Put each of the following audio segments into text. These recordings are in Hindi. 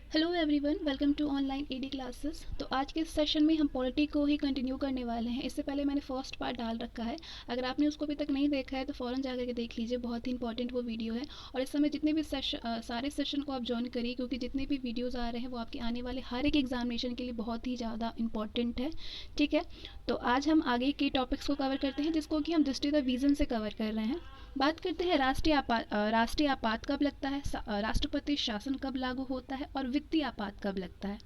Hello everyone, welcome to online AD classes. तो आज के इस सेशन में हम पॉलिटी को ही कंटिन्यू करने वाले हैं। इससे पहले मैंने फर्स्ट पार्ट डाल रखा है। अगर आपने उसको अभी तक नहीं देखा है तो फ़ौरन जाकर के देख लीजिए, बहुत ही इंपॉर्टेंट वो वीडियो है। और इस समय जितने भी सारे सेशन को आप ज्वाइन करिए, क्योंकि जितने भी वीडियोज़ आ रहे हैं वो आपके आने वाले हर एक एग्जामिनेशन के लिए बहुत ही ज़्यादा इंपॉर्टेंट है। ठीक है, तो आज हम आगे के टॉपिक्स को कवर करते हैं, जिसको कि हम दृष्टि द विजन से कवर कर रहे हैं। बात करते हैं राष्ट्रीय आपात कब लगता है, राष्ट्रपति शासन कब लागू होता है और वित्तीय आपात कब लगता है।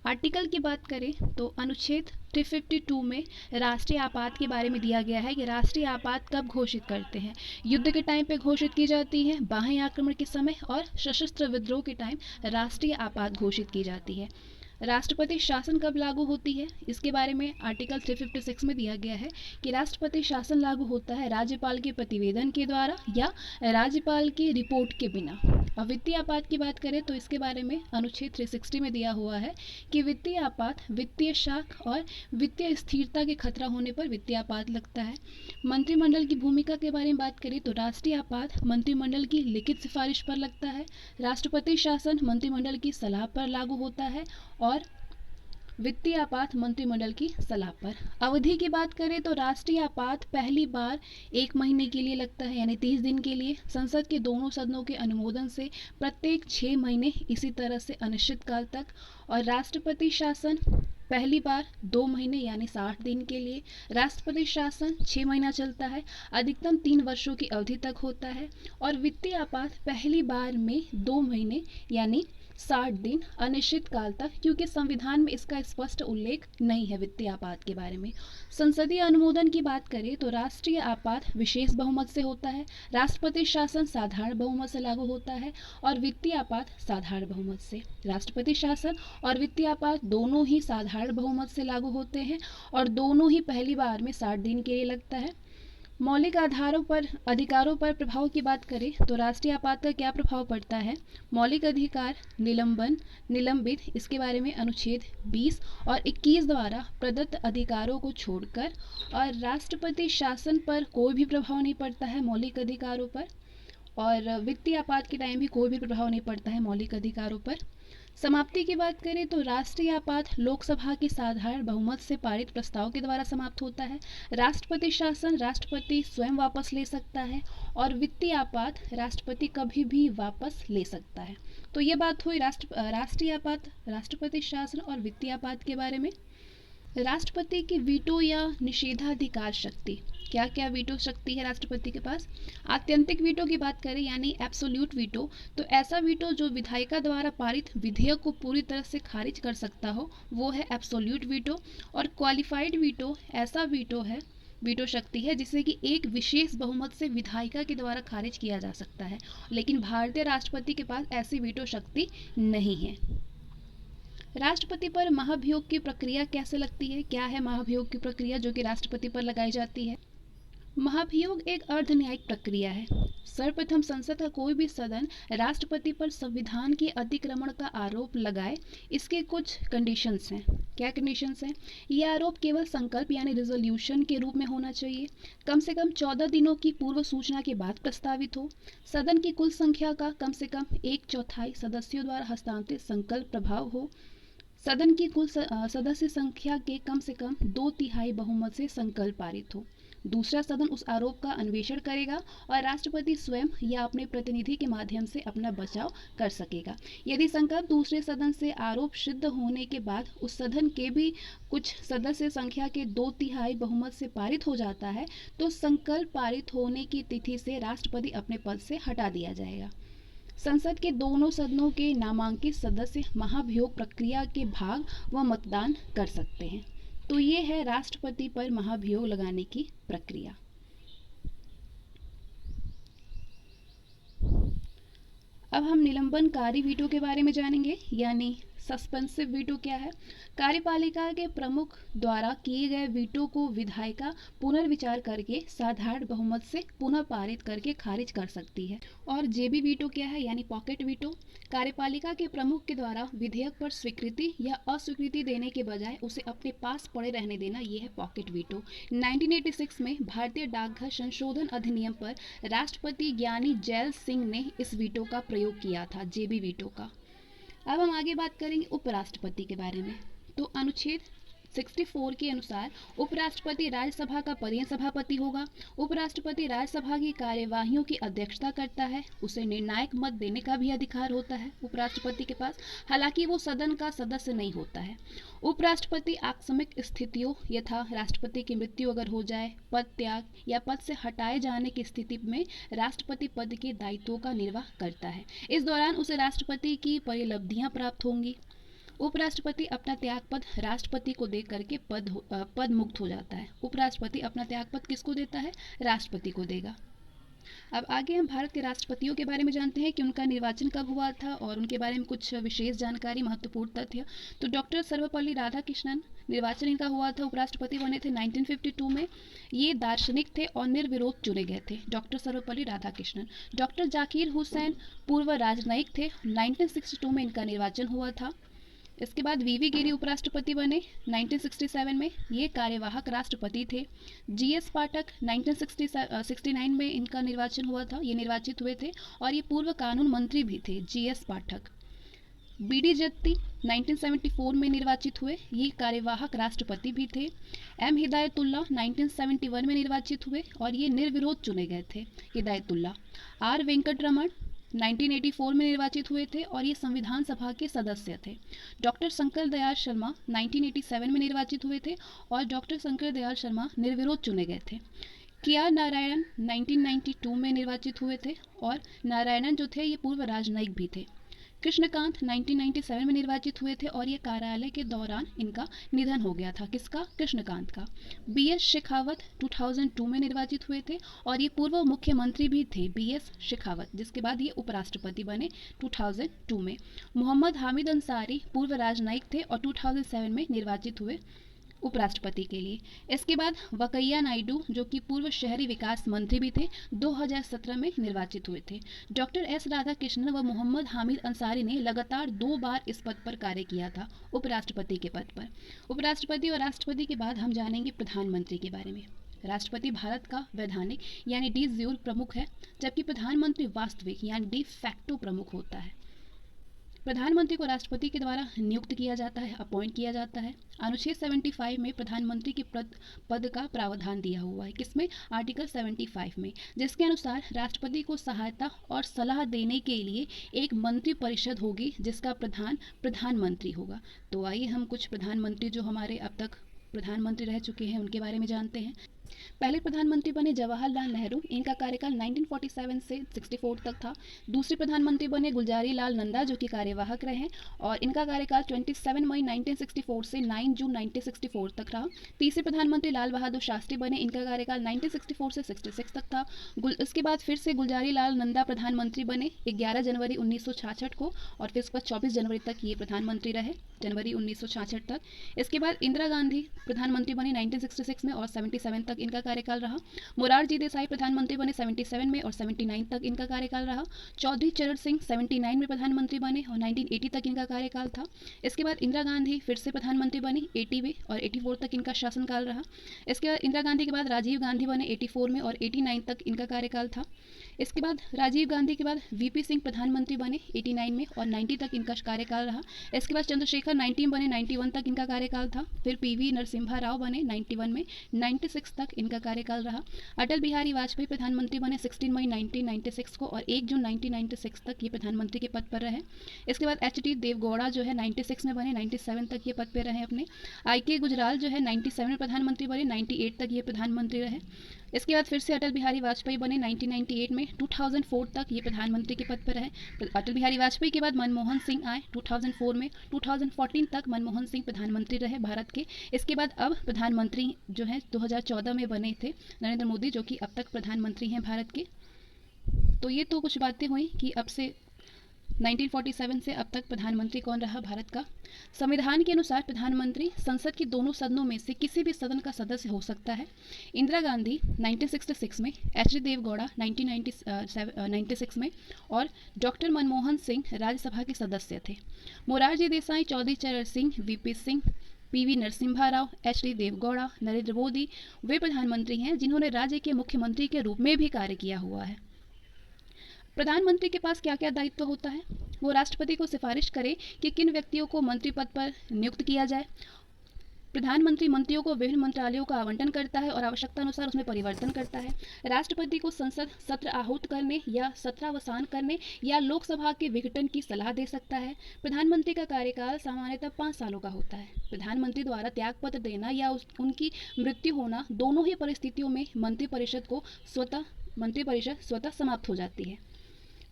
आर्टिकल की बात करें तो अनुच्छेद 352 में राष्ट्रीय आपात के बारे में दिया गया है कि राष्ट्रीय आपात कब घोषित करते हैं। युद्ध के टाइम पे घोषित की जाती है, बाह्य आक्रमण के समय और सशस्त्र विद्रोह के टाइम राष्ट्रीय आपात घोषित की जाती है। राष्ट्रपति शासन कब लागू होती है, इसके बारे में आर्टिकल 356 में दिया गया है कि राष्ट्रपति शासन लागू होता है राज्यपाल के प्रतिवेदन के द्वारा या राज्यपाल की रिपोर्ट के बिना। अब वित्तीय आपात की बात करें तो इसके बारे में अनुच्छेद 360 में दिया हुआ है कि वित्तीय आपात वित्तीय शॉक और वित्तीय स्थिरता के खतरा होने पर वित्तीय आपात लगता है। मंत्रिमंडल की भूमिका के बारे में बात करें तो राष्ट्रीय आपात मंत्रिमंडल की लिखित सिफारिश पर लगता है। राष्ट्रपति शासन मंत्रिमंडल की सलाह पर लागू होता है और वित्तीय आपात मंत्रिमंडल की सलाह पर। अवधि की बात करें तो राष्ट्रीय आपात पहली बार 1 महीने के लिए लगता है, यानी 30 दिन के लिए। संसद के दोनों सदनों के अनुमोदन से प्रत्येक 6 महीने, इसी तरह से अनिश्चित काल तक। और राष्ट्रपति शासन पहली बार 2 महीने यानी 60 दिन के लिए। राष्ट्रपति शासन 6 महीना चलता है, अधिकतम 3 वर्षों की अवधि तक होता है। और वित्तीय आपात पहली बार में 2 महीने यानी 60 दिन, अनिश्चित काल तक, क्योंकि संविधान में इसका स्पष्ट उल्लेख नहीं है वित्तीय आपात के बारे में। संसदीय अनुमोदन की बात करें तो राष्ट्रीय आपात विशेष बहुमत से होता है, राष्ट्रपति शासन साधारण बहुमत से लागू होता है और वित्तीय आपात साधारण बहुमत से। राष्ट्रपति शासन और वित्तीय आपात दोनों ही साधारण बहुमत से लागू होते हैं और दोनों ही पहली बार में 60 दिन के लिए लगता है। मौलिक अधिकारों पर प्रभाव की बात करें तो राष्ट्रीय आपात का क्या प्रभाव पड़ता है। मौलिक अधिकार निलंबित, इसके बारे में अनुच्छेद 20 और 21 द्वारा प्रदत्त अधिकारों को छोड़कर। और राष्ट्रपति शासन पर कोई भी प्रभाव नहीं पड़ता है मौलिक अधिकारों पर, और वित्तीय आपात के टाइम भी कोई भी प्रभाव नहीं पड़ता है मौलिक अधिकारों पर। समाप्ति की बात करें तो राष्ट्रीय आपात लोकसभा के साधारण बहुमत से पारित प्रस्ताव के द्वारा समाप्त होता है। राष्ट्रपति शासन राष्ट्रपति स्वयं वापस ले सकता है और वित्तीय आपात राष्ट्रपति कभी भी वापस ले सकता है। तो ये बात हुई राष्ट्रीय आपात, राष्ट्रपति शासन और वित्तीय आपात के बारे में। राष्ट्रपति की वीटो या निषेधाधिकार शक्ति, क्या क्या वीटो शक्ति है राष्ट्रपति के पास। आत्यंतिक वीटो की बात करें यानी एब्सोल्यूट वीटो, तो ऐसा वीटो जो विधायिका द्वारा पारित विधेयक को पूरी तरह से खारिज कर सकता हो, वो है एब्सोल्यूट वीटो। और क्वालिफाइड वीटो ऐसा वीटो शक्ति है जिसे कि एक विशेष बहुमत से विधायिका के द्वारा खारिज किया जा सकता है, लेकिन भारतीय राष्ट्रपति के पास ऐसी वीटो शक्ति नहीं है। राष्ट्रपति पर महाभियोग की प्रक्रिया कैसे लगती है, क्या है महाभियोग की प्रक्रिया जो कि राष्ट्रपति पर लगाई जाती है। महाभियोग एक अर्धन्यायिक प्रक्रिया है। सर्वप्रथम संसद का कोई भी सदन राष्ट्रपति पर संविधान के अतिक्रमण का आरोप लगाए, इसके कुछ कंडीशंस हैं। क्या कंडीशंस हैं। ये आरोप केवल संकल्प यानी रिजोल्यूशन के रूप में होना चाहिए, कम से कम 14 दिनों की पूर्व सूचना के बाद प्रस्तावित हो, सदन की कुल संख्या का कम से कम 1/4 सदस्यों द्वारा हस्तांतरित संकल्प प्रभाव हो, सदन की कुल सदस्य संख्या के कम से कम 2/3 बहुमत से संकल्प पारित हो। दूसरा सदन उस आरोप का अन्वेषण करेगा और राष्ट्रपति स्वयं या अपने प्रतिनिधि के माध्यम से अपना बचाव कर सकेगा। यदि संकल्प दूसरे सदन से आरोप सिद्ध होने के बाद उस सदन के भी कुछ सदस्य संख्या के 2/3 बहुमत से पारित हो जाता है, तो संकल्प पारित होने की तिथि से राष्ट्रपति अपने पद से हटा दिया जाएगा। संसद के दोनों सदनों के नामांकित सदस्य महाभियोग प्रक्रिया के भाग व मतदान कर सकते हैं। तो ये है राष्ट्रपति पर महाभियोग लगाने की प्रक्रिया। अब हम निलंबनकारी वीटो के बारे में जानेंगे, यानी सस्पेंसिव वीटो क्या है। कार्यपालिका के प्रमुख द्वारा किए गए वीटो को विधायिका पुनर्विचार करके साधारण बहुमत से पुनः पारित करके खारिज कर सकती है। और जेबी वीटो क्या है, यानी पॉकेट वीटो। कार्यपालिका के प्रमुख के द्वारा विधेयक पर स्वीकृति या अस्वीकृति देने के बजाय उसे अपने पास पड़े रहने देना, ये है पॉकेट वीटो। 1986 में भारतीय डाकघर संशोधन अधिनियम पर राष्ट्रपति ज्ञानी जैल सिंह ने इस वीटो का प्रयोग किया था, जेबी वीटो का। अब हम आगे बात करेंगे उपराष्ट्रपति के बारे में। तो अनुच्छेद 64 के अनुसार उपराष्ट्रपति राज्यसभा का पदेन सभापति होगा। उपराष्ट्रपति राज्यसभा की कार्यवाहियों की अध्यक्षता करता है। उसे निर्णायक मत देने का भी अधिकार होता है उपराष्ट्रपति के पास, हालांकि वो सदन का सदस्य नहीं होता है। उपराष्ट्रपति आकस्मिक स्थितियों यथा राष्ट्रपति की मृत्यु अगर हो जाए, पद त्याग या पद से हटाए जाने की स्थिति में राष्ट्रपति पद के दायित्वों का निर्वाह करता है। इस दौरान उसे राष्ट्रपति की परिलब्धियां प्राप्त होंगी। उपराष्ट्रपति अपना त्यागपद राष्ट्रपति को दे करके पद मुक्त हो जाता है। उपराष्ट्रपति अपना त्यागपद किसको देता है? राष्ट्रपति को देगा। अब आगे हम भारत के राष्ट्रपतियों के बारे में जानते हैं कि उनका निर्वाचन कब हुआ था और उनके बारे में कुछ विशेष जानकारी, महत्वपूर्ण तथ्य। तो डॉक्टर सर्वपल्ली राधाकृष्णन निर्वाचन इनका हुआ था, उपराष्ट्रपति बने थे 1952 में। ये दार्शनिक थे और निर्विरोध चुने गए थे, डॉक्टर सर्वपल्ली राधाकृष्णन। डॉक्टर जाकिर हुसैन पूर्व राजनयिक थे, 1962 में इनका निर्वाचन हुआ था। इसके बाद वीवी गिरी उपराष्ट्रपति बने 1967 में, ये कार्यवाहक राष्ट्रपति थे। जीएस पाठक 1969 में इनका निर्वाचन हुआ था, ये निर्वाचित हुए थे और ये पूर्व कानून मंत्री भी थे, जीएस पाठक। बीडी जत्ती 1974 में निर्वाचित हुए, ये कार्यवाहक राष्ट्रपति भी थे। एम हिदायतुल्ला 1971 में निर्वाचित हुए और ये निर्विरोध चुने गए थे, हिदायतुल्ला। आर वेंकटरमण 1984 में निर्वाचित हुए थे और ये संविधान सभा के सदस्य थे। डॉक्टर शंकर दयाल शर्मा 1987 में निर्वाचित हुए थे और डॉक्टर शंकर दयाल शर्मा निर्विरोध चुने गए थे। के.आर. नारायणन 1992 में निर्वाचित हुए थे और नारायणन जो थे ये पूर्व राजनयिक भी थे। कृष्णकांत 1997 में निर्वाचित हुए थे और ये कार्यालय के दौरान इनका निधन हो गया था। किसका? कृष्णकांत का। बी.एस. शेखावत 2002 में निर्वाचित हुए थे और ये पूर्व मुख्यमंत्री भी थे, बी.एस. शेखावत, जिसके बाद ये उपराष्ट्रपति बने 2002 में। मोहम्मद हामिद अंसारी पूर्व राजनयिक थे और 2007 में निर्वाचित हुए उपराष्ट्रपति के लिए। इसके बाद वकैया नायडू जो कि पूर्व शहरी विकास मंत्री भी थे, 2017 में निर्वाचित हुए थे। डॉक्टर एस राधाकृष्णन व मोहम्मद हामिद अंसारी ने लगातार 2 बार इस पद पर कार्य किया था, उपराष्ट्रपति के पद पर। उपराष्ट्रपति और राष्ट्रपति के बाद हम जानेंगे प्रधानमंत्री के बारे में। राष्ट्रपति भारत का वैधानिक यानी डी ज़्यूर प्रमुख है, जबकि प्रधानमंत्री वास्तविक यानी डी फैक्टो प्रमुख होता है। प्रधानमंत्री को राष्ट्रपति के द्वारा नियुक्त किया जाता है, अपॉइंट किया जाता है। अनुच्छेद 75 में प्रधानमंत्री के पद का प्रावधान दिया हुआ है, किसमें? आर्टिकल 75 में, जिसके अनुसार राष्ट्रपति को सहायता और सलाह देने के लिए एक मंत्री परिषद होगी जिसका प्रधान प्रधानमंत्री होगा। तो आइए हम कुछ प्रधानमंत्री जो हमारे अब तक प्रधानमंत्री रह चुके हैं उनके बारे में जानते हैं। पहले प्रधानमंत्री बने जवाहरलाल नेहरू, इनका कार्यकाल 1947 से 64 तक था। दूसरे प्रधानमंत्री बने गुलजारी लाल नंदा जो कि कार्यवाहक रहे और इनका कार्यकाल 27 मई 1964 से 9 जून 1964 तक रहा। तीसरे प्रधानमंत्री लाल बहादुर शास्त्री बने, इनका कार्यकाल 1964 से 66 तक था। इसके बाद फिर से गुलजारी लाल नंदा प्रधानमंत्री बने 11 जनवरी 1966 को और फिर उसके बाद 24 जनवरी तक ये प्रधानमंत्री रहे, जनवरी 1966 तक। इसके बाद इंदिरा गांधी प्रधानमंत्री बनी 1966 में और 77 तक इनका कार्यकाल रहा। मोरारजी देसाई प्रधानमंत्री बने 77 में और 79 तक इनका कार्यकाल रहा। चौधरी चरण सिंह 79 में प्रधानमंत्री बने और 1980 तक इनका कार्यकाल था। इसके बाद इंदिरा गांधी फिर से प्रधानमंत्री बनी 80 में और 84 तक इनका शासनकाल रहा। इसके बाद इंदिरा गांधी के बाद राजीव गांधी बने 84 में और 89 तक इनका कार्यकाल था। इसके बाद राजीव गांधी के बाद वीपी सिंह प्रधानमंत्री बने 89 में और 90 तक इनका कार्यकाल रहा। इसके बाद चंद्रशेखर 19 बने, 91 तक इनका कार्यकाल था। फिर पीवी नरसिम्हा राव बने 91 में, 96 तक इनका कार्यकाल रहा। अटल बिहारी वाजपेयी प्रधानमंत्री बने 16 मई 1996 को और 1 जून 1996 तक ये प्रधानमंत्री के पद पर रहे। इसके बाद एच.डी. देवगौड़ा जो है 96 में बने, 97 तक ये पद पर रहे अपने। आई.के. गुजराल जो है 97 में प्रधानमंत्री बने, 98 तक ये प्रधानमंत्री रहे। इसके बाद फिर से अटल बिहारी वाजपेयी बने 1998 में, 2004 तक ये प्रधानमंत्री के पद पर रहे। अटल बिहारी वाजपेयी के बाद मनमोहन सिंह आए 2004 में, 2014 तक मनमोहन सिंह प्रधानमंत्री रहे भारत के। इसके बाद अब प्रधानमंत्री जो है 2014 में बने थे नरेंद्र मोदी, जो कि अब तक प्रधानमंत्री हैं भारत के। तो ये तो कुछ बातें हुई कि अब से 1947 से अब तक प्रधानमंत्री कौन रहा भारत का। संविधान के अनुसार प्रधानमंत्री संसद के दोनों सदनों में से किसी भी सदन का सदस्य हो सकता है। इंदिरा गांधी 1966 में, एच.डी. देवगौड़ा 1996 में और डॉक्टर मनमोहन सिंह राज्यसभा के सदस्य थे। Morarji Desai, Chaudhary Charan Singh, VP Singh, PV Narasimha Rao, HD. Devegowda, Narendra Modi वे प्रधानमंत्री हैं जिन्होंने राज्य के मुख्यमंत्री के रूप में भी कार्य किया हुआ है। प्रधानमंत्री के पास क्या क्या दायित्व होता है? वो राष्ट्रपति को सिफारिश करे कि किन व्यक्तियों को मंत्री पद पर नियुक्त किया जाए। प्रधानमंत्री मंत्रियों को विभिन्न मंत्रालयों का आवंटन करता है और आवश्यकता अनुसार उसमें परिवर्तन करता है। राष्ट्रपति को संसद सत्र आहूत करने या सत्रावसान करने या लोकसभा के विघटन की सलाह दे सकता है। प्रधानमंत्री का कार्यकाल सामान्यतः 5 सालों का होता है। प्रधानमंत्री द्वारा त्यागपत्र देना या उनकी मृत्यु होना, दोनों ही परिस्थितियों में मंत्रिपरिषद स्वतः समाप्त हो जाती है।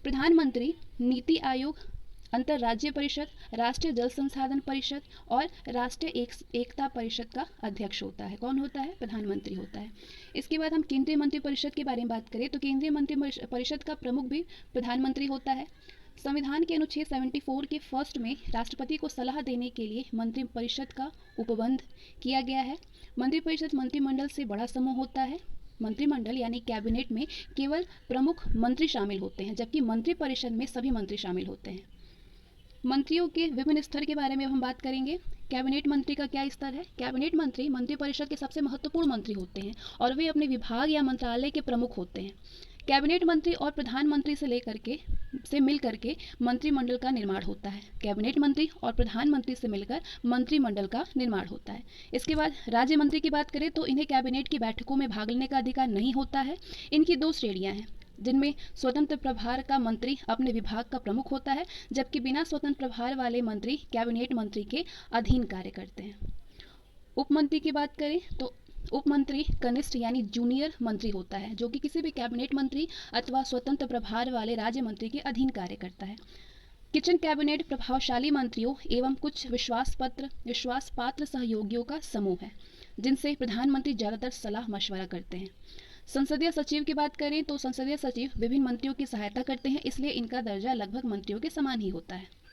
प्रधानमंत्री नीति आयोग, अंतर्राज्यीय परिषद, राष्ट्रीय जल संसाधन परिषद और राष्ट्रीय एकता परिषद का अध्यक्ष होता है। कौन होता है? प्रधानमंत्री होता है। इसके बाद हम केंद्रीय मंत्रिपरिषद के बारे में बात करें तो केंद्रीय मंत्रिपरिषद का प्रमुख भी प्रधानमंत्री होता है। संविधान के अनुच्छेद 74 के फर्स्ट में राष्ट्रपति को सलाह देने के लिए मंत्रिपरिषद का उपबंध किया गया है। मंत्रिपरिषद मंत्रिमंडल से बड़ा समूह होता है। मंत्रिमंडल यानी कैबिनेट में केवल प्रमुख मंत्री शामिल होते हैं, जबकि मंत्रिपरिषद में सभी मंत्री शामिल होते हैं। मंत्रियों के विभिन्न स्तर के बारे में हम बात करेंगे। कैबिनेट मंत्री का क्या स्तर है? कैबिनेट मंत्री मंत्रिपरिषद के सबसे महत्वपूर्ण मंत्री होते हैं और वे अपने विभाग या मंत्रालय के प्रमुख होते हैं। कैबिनेट मंत्री और प्रधानमंत्री से मिलकर के मंत्रिमंडल का निर्माण होता है। कैबिनेट मंत्री और प्रधानमंत्री से मिलकर मंत्रिमंडल का निर्माण होता है। इसके बाद राज्य मंत्री की बात करें तो इन्हें कैबिनेट की बैठकों में भाग लेने का अधिकार नहीं होता है। इनकी 2 श्रेणियां हैं, जिनमें स्वतंत्र प्रभार का मंत्री अपने विभाग का प्रमुख होता है, जबकि बिना स्वतंत्र प्रभार वाले मंत्री कैबिनेट मंत्री के अधीन कार्य करते हैं। उपमंत्री की बात करें तो उपमंत्री कनिष्ठ यानी जूनियर मंत्री होता है, जो कि किसी भी कैबिनेट मंत्री अथवा स्वतंत्र प्रभार वाले राज्य मंत्री के अधीन कार्य करता है। किचन कैबिनेट प्रभावशाली मंत्रियों एवं कुछ विश्वास पात्र सहयोगियों का समूह है, जिनसे प्रधानमंत्री ज्यादातर सलाह मशवरा करते हैं। संसदीय सचिव की बात करें तो संसदीय सचिव विभिन्न मंत्रियों की सहायता करते हैं, इसलिए इनका दर्जा लगभग मंत्रियों के समान ही होता है।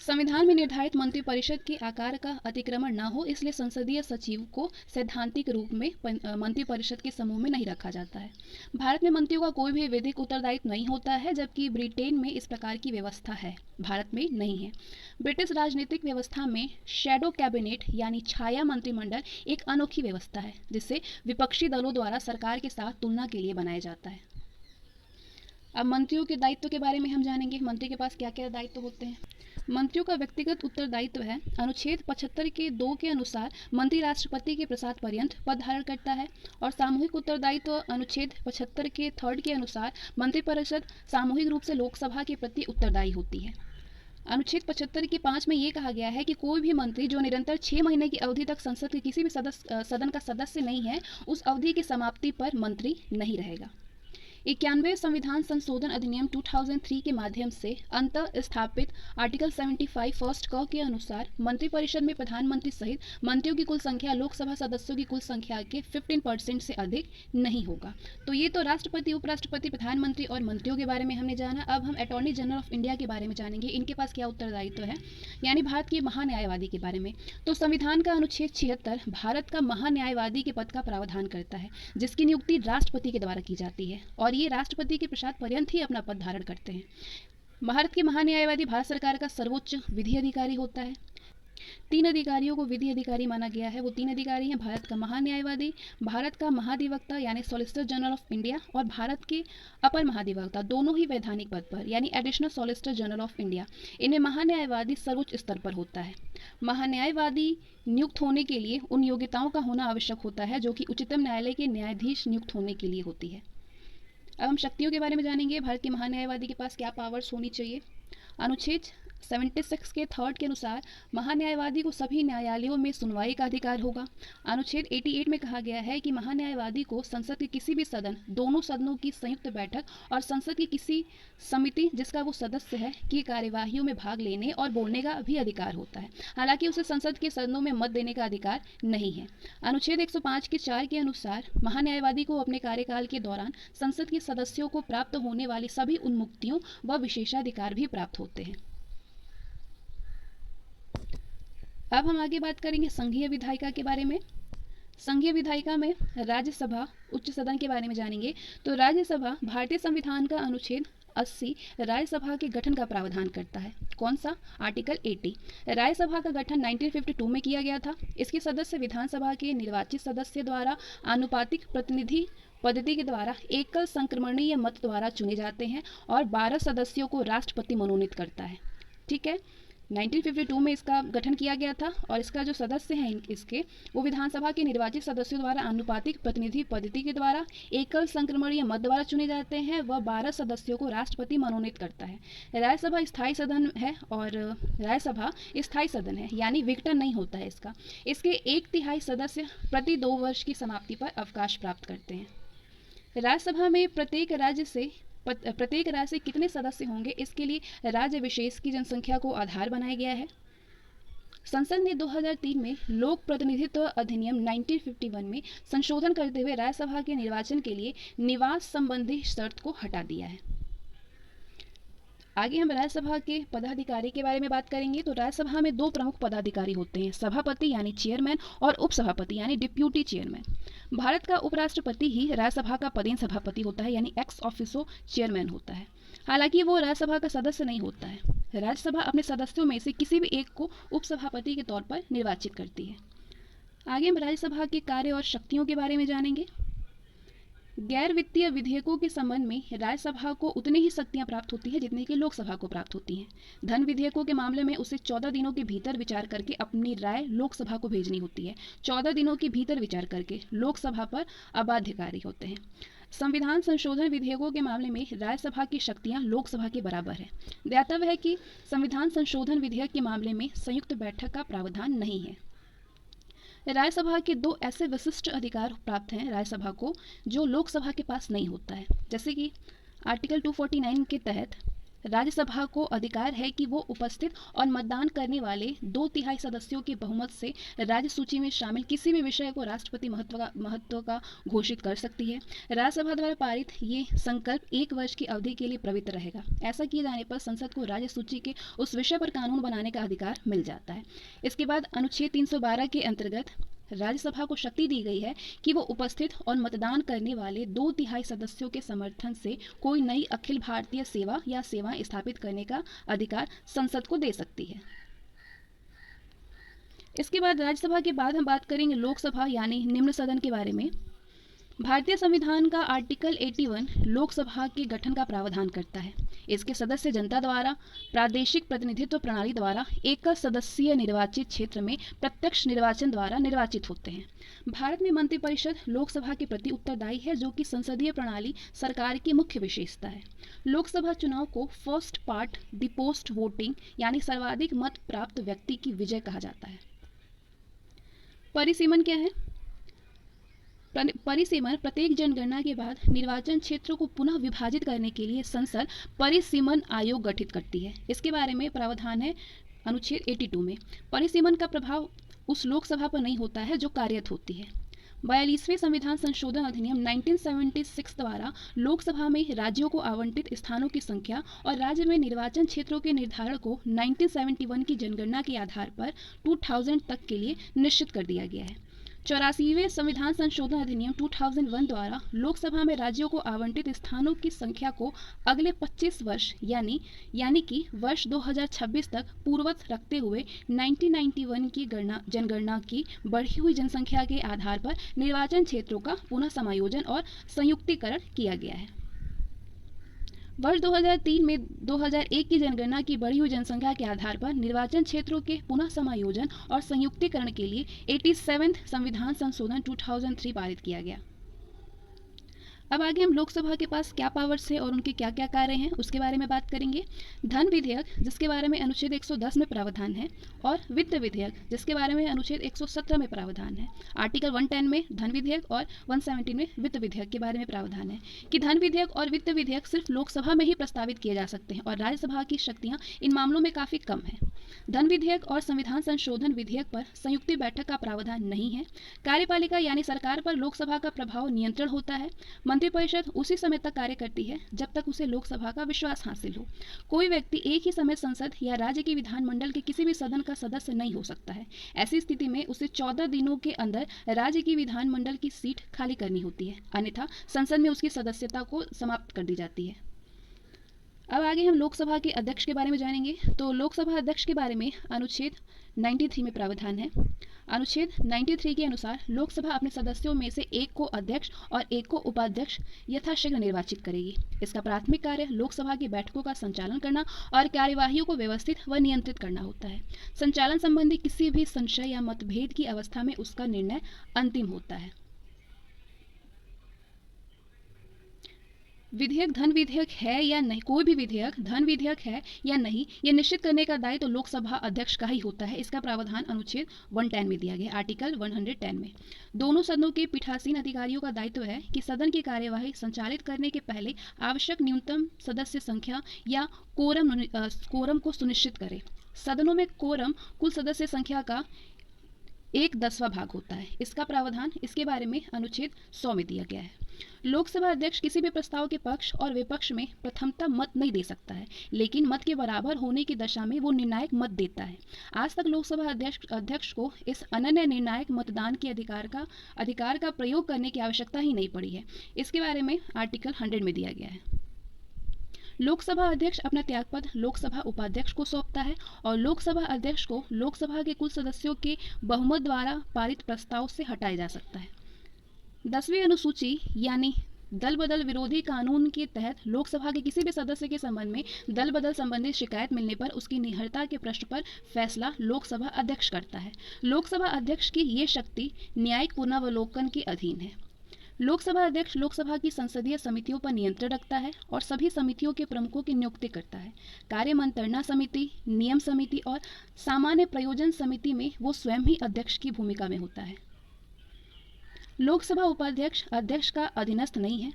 संविधान में निर्धारित मंत्रिपरिषद के आकार का अतिक्रमण न हो, इसलिए संसदीय सचिव को सैद्धांतिक रूप में मंत्रिपरिषद के समूह में नहीं रखा जाता है। भारत में मंत्रियों का कोई भी विधिक उत्तरदायित्व नहीं होता है, जबकि ब्रिटेन में इस प्रकार की व्यवस्था है, भारत में नहीं है। ब्रिटिश राजनीतिक व्यवस्था में शैडो कैबिनेट यानी छाया मंत्रिमंडल एक अनोखी व्यवस्था है, जिसे विपक्षी दलों द्वारा सरकार के साथ तुलना के लिए बनाया जाता है। अब मंत्रियों के दायित्व के बारे में हम जानेंगे। मंत्री के पास क्या क्या दायित्व होते हैं। मंत्रियों का व्यक्तिगत उत्तरदायित्व है। अनुच्छेद 75 के 2 के अनुसार मंत्री राष्ट्रपति के प्रसाद पर्यंत पद धारण करता है, और सामूहिक उत्तरदायित्व अनुच्छेद 75 के 3 के अनुसार मंत्रिपरिषद सामूहिक रूप से लोकसभा के प्रति उत्तरदायी होती है। अनुच्छेद 75 के 5 में ये कहा गया है कि कोई भी मंत्री जो निरंतर 6 महीने की अवधि तक संसद के किसी भी सदन का सदस्य नहीं है, उस अवधि की समाप्ति पर मंत्री नहीं रहेगा। 91वें संविधान संशोधन अधिनियम 2003 के माध्यम से अंतः स्थापित आर्टिकल 75 फर्स्ट क के अनुसार मंत्रिपरिषद में प्रधानमंत्री सहित मंत्रियों की कुल संख्या लोकसभा सदस्यों की कुल संख्या के 15% से अधिक नहीं होगा। तो ये तो राष्ट्रपति, उपराष्ट्रपति, प्रधानमंत्री और मंत्रियों के बारे में हमने जाना। अब हम अटॉर्नी जनरल ऑफ इंडिया के बारे में जानेंगे, इनके पास क्या उत्तरदायित्व है, यानी भारत के महान्यायवादी के बारे में। तो संविधान का अनुच्छेद 76 भारत का महान्यायवादी के पद का प्रावधान करता है, जिसकी नियुक्ति राष्ट्रपति के द्वारा की जाती है, और ये राष्ट्रपति के प्रसाद पर्यंत ही अपना पद धारण करते हैं। भारत के महान्यायवादी भारत सरकार का सर्वोच्च विधि अधिकारी होता है। 3 अधिकारियों को विधि अधिकारी माना गया है। वो 3 अधिकारी हैं भारत का महान्यायवादी, भारत का महाधिवक्ता यानी सॉलिसिटर जनरल ऑफ इंडिया, और भारत के अपर महाधिवक्ता, दोनों ही वैधानिक पद पर यानी additional solicitor general of India. इनमें महान्यायवादी सर्वोच्च स्तर पर होता है। महान्यायवादी नियुक्त होने के लिए उन योग्यताओं का होना आवश्यक होता है जो कि उच्चतम न्यायालय के न्यायाधीश नियुक्त होने के लिए होती है। अब हम शक्तियों के बारे में जानेंगे। भारत के महान्यायवादी के पास क्या पावर्स होनी चाहिए। अनुच्छेद 76 के 3 के अनुसार महान्यायवादी को सभी न्यायालयों में सुनवाई का अधिकार होगा। अनुच्छेद 88 में कहा गया है कि महान्यायवादी को संसद के किसी भी सदन, दोनों सदनों की संयुक्त बैठक और संसद की किसी समिति जिसका वो सदस्य है की कार्यवाहियों में भाग लेने और बोलने का भी अधिकार होता है। हालांकि उसे संसद के सदनों में मत देने का अधिकार नहीं है। अनुच्छेद 105 के 4 के अनुसार महान्यायवादी को अपने कार्यकाल के दौरान संसद के सदस्यों को प्राप्त होने वाली सभी उन्मुक्तियों व विशेषाधिकार भी प्राप्त होते हैं। अब हम आगे बात करेंगे संघीय विधायिका के बारे में। संघीय विधायिका में राज्यसभा, उच्च सदन के बारे में जानेंगे। तो राज्यसभा भारतीय संविधान का अनुच्छेद 80 राज्यसभा के गठन का प्रावधान करता है। कौन सा? आर्टिकल 80। राज्यसभा का गठन 1952 में किया गया था। इसके सदस्य विधानसभा के निर्वाचित सदस्य द्वारा आनुपातिक प्रतिनिधि पद्धति के द्वारा एकल संक्रमणीय मत द्वारा चुने जाते हैं और 12 सदस्यों को राष्ट्रपति मनोनीत करता है। ठीक है, 1952 में इसका गठन किया गया था और इसका जो सदस्य हैं इसके वो विधानसभा के निर्वाचित सदस्यों द्वारा आनुपातिक प्रतिनिधि पद्धति के द्वारा एकल संक्रमणीय मत द्वारा चुने जाते हैं। वह 12 सदस्यों को राष्ट्रपति मनोनीत करता है। राज्यसभा स्थायी सदन है और राज्यसभा स्थायी सदन है, यानी विघटन नहीं होता है इसका। इसके 1/3 सदस्य प्रति 2 वर्ष की समाप्ति पर अवकाश प्राप्त करते हैं। राज्यसभा में प्रत्येक राज्य से कितने सदस्य होंगे, इसके लिए राज्य विशेष की जनसंख्या को आधार बनाया गया है। संसद ने 2003 में लोक प्रतिनिधित्व अधिनियम 1951 में संशोधन करते हुए राज्यसभा के निर्वाचन के लिए निवास संबंधी शर्त को हटा दिया है। आगे हम राज्यसभा के पदाधिकारी के बारे में बात करेंगे। तो राज्यसभा में 2 प्रमुख पदाधिकारी होते हैं, सभापति यानी चेयरमैन और उपसभापति यानी डिप्यूटी चेयरमैन। भारत का उपराष्ट्रपति ही राज्यसभा का पदेन सभापति होता है, यानी एक्स ऑफिसो चेयरमैन होता है। हालांकि वो राज्यसभा का सदस्य नहीं होता है। राज्यसभा अपने सदस्यों में से किसी भी एक को उपसभापति के तौर पर निर्वाचित करती है। आगे हम राज्यसभा के कार्य और शक्तियों के बारे में जानेंगे। गैर वित्तीय विधेयकों के संबंध में राज्यसभा को उतनी ही शक्तियां प्राप्त होती है जितनी कि लोकसभा को प्राप्त होती हैं। धन विधेयकों के मामले में उसे 14 दिनों के भीतर विचार करके अपनी राय लोकसभा को भेजनी होती है। 14 दिनों के भीतर विचार करके लोकसभा पर अबाध्यकारी होते हैं। संविधान संशोधन विधेयकों के मामले में राज्यसभा की शक्तियां लोकसभा के बराबर है। ध्यातव्य है कि संविधान संशोधन विधेयक के मामले में संयुक्त बैठक का प्रावधान नहीं है। राज्यसभा के 2 ऐसे विशिष्ट अधिकार प्राप्त हैं राज्यसभा को जो लोकसभा के पास नहीं होता है। जैसे कि आर्टिकल 249 के तहत राज्यसभा को अधिकार है कि वो उपस्थित और मतदान करने वाले 2/3 सदस्यों के बहुमत से राज्य सूची में शामिल किसी भी विषय को राष्ट्रपति महत्व का घोषित कर सकती है। राज्यसभा द्वारा पारित ये संकल्प 1 वर्ष की अवधि के लिए प्रवृत्त रहेगा। ऐसा किए जाने पर संसद को राज्य सूची के उस विषय पर कानून बनाने का अधिकार मिल जाता है। इसके बाद अनुच्छेद 312 के अंतर्गत राज्यसभा को शक्ति दी गई है कि वो उपस्थित और मतदान करने वाले 2/3 सदस्यों के समर्थन से कोई नई अखिल भारतीय सेवा या सेवाएं स्थापित करने का अधिकार संसद को दे सकती है। इसके बाद राज्यसभा के बाद हम बात करेंगे लोकसभा यानी निम्न सदन के बारे में। भारतीय संविधान का आर्टिकल 81 लोकसभा के गठन का प्रावधान करता है। इसके सदस्य जनता द्वारा प्रादेशिक प्रतिनिधित्व प्रणाली द्वारा एक सदस्यीय निर्वाचित क्षेत्र में प्रत्यक्ष निर्वाचन द्वारा निर्वाचित होते हैं। भारत में मंत्रिपरिषद लोकसभा के प्रति उत्तरदायी है, जो कि संसदीय प्रणाली सरकार की मुख्य विशेषता है। लोकसभा चुनाव को first part the post voting यानी सर्वाधिक मत प्राप्त व्यक्ति की विजय कहा जाता है। परिसीमन क्या है? परिसीमन प्रत्येक जनगणना के बाद निर्वाचन क्षेत्रों को पुनः विभाजित करने के लिए संसद परिसीमन आयोग गठित करती है। इसके बारे में प्रावधान है अनुच्छेद 82 में। परिसीमन का प्रभाव उस लोकसभा पर नहीं होता है जो कार्यरत होती है। 42वें संविधान संशोधन अधिनियम 1976 द्वारा लोकसभा में राज्यों को आवंटित स्थानों की संख्या और राज्य में निर्वाचन क्षेत्रों के निर्धारण को 1971 की जनगणना के आधार पर 2000 तक के लिए निश्चित कर दिया गया है। 84वें संविधान संशोधन अधिनियम 2001 द्वारा लोकसभा में राज्यों को आवंटित स्थानों की संख्या को अगले 25 वर्ष यानी कि वर्ष 2026 तक पूर्ववत रखते हुए 1991 की जनगणना की बढ़ी हुई जनसंख्या के आधार पर निर्वाचन क्षेत्रों का पुनः समायोजन और संयुक्तिकरण किया गया है। वर्ष 2003 में 2001 की जनगणना की बढ़ी हुई जनसंख्या के आधार पर निर्वाचन क्षेत्रों के पुनः समायोजन और संयुक्तिकरण के लिए 87वें संविधान संशोधन 2003 पारित किया गया। अब आगे हम लोकसभा के पास क्या पावर्स है और उनके क्या क्या कार्य हैं उसके बारे में बात करेंगे। धन विधेयक जिसके बारे में अनुच्छेद 110 में प्रावधान है और वित्त विधेयक जिसके बारे में अनुच्छेद 117 में प्रावधान है। आर्टिकल 110 में धन विधेयक और 117 में वित्त विधेयक के बारे में प्रावधान है कि धन विधेयक और वित्त विधेयक सिर्फ लोकसभा में ही प्रस्तावित किए जा सकते हैं और राज्यसभा की शक्तियाँ इन मामलों में काफ़ी कम है। धन विधेयक और संविधान संशोधन विधेयक पर संयुक्त बैठक का प्रावधान नहीं है। कार्यपालिका यानी सरकार पर लोकसभा का प्रभाव नियंत्रण होता है। मंत्रिपरिषद उसी समय तक कार्य करती है जब तक उसे लोकसभा का विश्वास हासिल हो। कोई व्यक्ति एक ही समय संसद या राज्य के विधानमंडल के किसी भी सदन का सदस्य नहीं हो सकता है। ऐसी स्थिति में उसे 14 दिनों के अंदर राज्य की विधानमंडल की सीट खाली करनी होती है, अन्यथा संसद में उसकी सदस्यता को समाप्त कर दी जाती है। अब आगे हम लोकसभा के अध्यक्ष के बारे में जानेंगे। तो लोकसभा अध्यक्ष के बारे में अनुच्छेद 93 में प्रावधान है। अनुच्छेद 93 के अनुसार लोकसभा अपने सदस्यों में से एक को अध्यक्ष और एक को उपाध्यक्ष यथाशीघ्र निर्वाचित करेगी। इसका प्राथमिक कार्य लोकसभा की बैठकों का संचालन करना और कार्यवाहियों को व्यवस्थित व नियंत्रित करना होता है। संचालन संबंधी किसी भी संशय या मतभेद की अवस्था में उसका निर्णय अंतिम होता है। विधेयक धन विधेयक है या नहीं, कोई भी विधेयक धन विधेयक है या नहीं, यह निश्चित करने का दायित्व तो लोकसभा अध्यक्ष का ही होता है। इसका प्रावधान अनुच्छेद 110 में दिया गया, आर्टिकल 110 में। दोनों सदनों के पीठासीन अधिकारियों का दायित्व है कि सदन की कार्यवाही संचालित करने के पहले आवश्यक न्यूनतम सदस्य संख्या या कोरम को सुनिश्चित करें। सदनों में कोरम कुल सदस्य संख्या का 1/10वां भाग होता है। इसका प्रावधान इसके बारे में अनुच्छेद 100 में दिया गया है। लोकसभा अध्यक्ष किसी भी प्रस्ताव के पक्ष और विपक्ष में प्रथमता मत नहीं दे सकता है, लेकिन मत के बराबर होने की दशा में वो निर्णायक मत देता है। आज तक लोकसभा अध्यक्ष को इस अनन्य निर्णायक मतदान के अधिकार का प्रयोग करने की आवश्यकता ही नहीं पड़ी है। इसके बारे में आर्टिकल 100 में दिया गया है। लोकसभा अध्यक्ष अपना त्यागपत्र लोकसभा उपाध्यक्ष को सौंपता है और लोकसभा अध्यक्ष को लोकसभा के कुल सदस्यों के बहुमत द्वारा पारित प्रस्ताव से हटाया जा सकता है। 10वीं अनुसूची यानी दल बदल विरोधी कानून के तहत लोकसभा के किसी भी सदस्य के संबंध में दल बदल संबंधी शिकायत मिलने पर उसकी निहरता के प्रश्न पर फैसला लोकसभा अध्यक्ष करता है। लोकसभा अध्यक्ष की ये शक्ति न्यायिक पुनरावलोकन के अधीन है। लोकसभा अध्यक्ष लोकसभा की संसदीय समितियों पर नियंत्रण रखता है और सभी समितियों के प्रमुखों की नियुक्ति करता है। कार्य मंत्रणा समिति, नियम समिति और सामान्य प्रयोजन समिति में वो स्वयं ही अध्यक्ष की भूमिका में होता है। लोकसभा उपाध्यक्ष अध्यक्ष का अधीनस्थ नहीं है।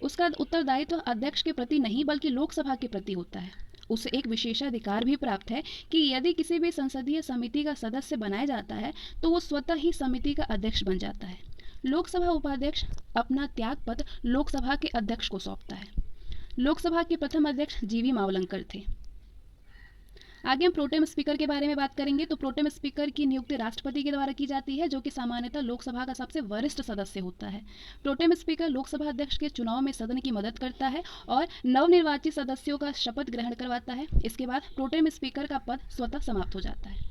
उसका उत्तरदायित्व अध्यक्ष के प्रति नहीं बल्कि लोकसभा के प्रति होता है। उसे एक विशेषाधिकार भी प्राप्त है कि यदि किसी भी संसदीय समिति का सदस्य बनाया जाता है तो वो स्वतः ही समिति का अध्यक्ष बन जाता है। लोकसभा उपाध्यक्ष अपना त्यागपत्र लोकसभा के अध्यक्ष को सौंपता है। लोकसभा के प्रथम अध्यक्ष जीवी मावलंकर थे। आगे हम प्रोटेम स्पीकर के बारे में बात करेंगे। तो प्रोटेम स्पीकर की नियुक्ति राष्ट्रपति के द्वारा की जाती है, जो कि सामान्यतः लोकसभा का सबसे वरिष्ठ सदस्य होता है। प्रोटेम स्पीकर लोकसभा अध्यक्ष के चुनाव में सदन की मदद करता है और नवनिर्वाचित सदस्यों का शपथ ग्रहण करवाता है। इसके बाद प्रोटेम स्पीकर का पद स्वतः समाप्त हो जाता है।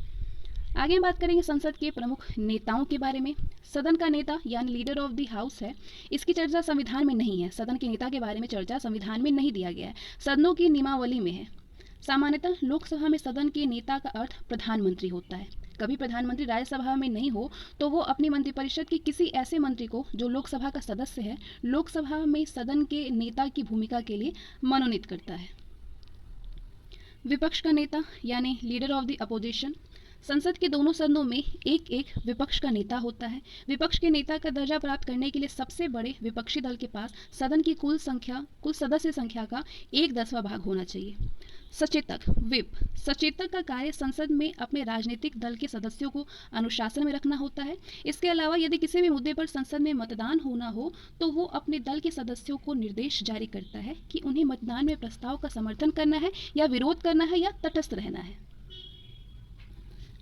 आगे हम बात करेंगे संसद के प्रमुख नेताओं के बारे में। सदन का नेता यानी लीडर ऑफ द हाउस है। इसकी चर्चा संविधान में नहीं है। सदन के नेता के बारे में चर्चा संविधान में नहीं दिया गया है, सदनों की नियमावली में है। सामान्यतः लोकसभा में सदन के नेता का अर्थ प्रधानमंत्री होता है। कभी प्रधानमंत्री राज्यसभा में नहीं हो तो वो अपनी मंत्रिपरिषद के किसी ऐसे मंत्री को जो लोकसभा का सदस्य है, लोकसभा में सदन के नेता की भूमिका के लिए मनोनीत करता है। विपक्ष का नेता यानी लीडर ऑफ द अपोजिशन। संसद के दोनों सदनों में एक एक विपक्ष का नेता होता है। विपक्ष के नेता का दर्जा प्राप्त करने के लिए सबसे बड़े विपक्षी दल के पास सदन की कुल सदस्य संख्या का 1/10वां भाग होना चाहिए। सचेतक विप। सचेतक का कार्य संसद में अपने राजनीतिक दल के सदस्यों को अनुशासन में रखना होता है। इसके अलावा यदि किसी भी मुद्दे पर संसद में मतदान होना हो तो वो अपने दल के सदस्यों को निर्देश जारी करता है कि उन्हें मतदान में प्रस्ताव का समर्थन करना है या विरोध करना है या तटस्थ रहना है।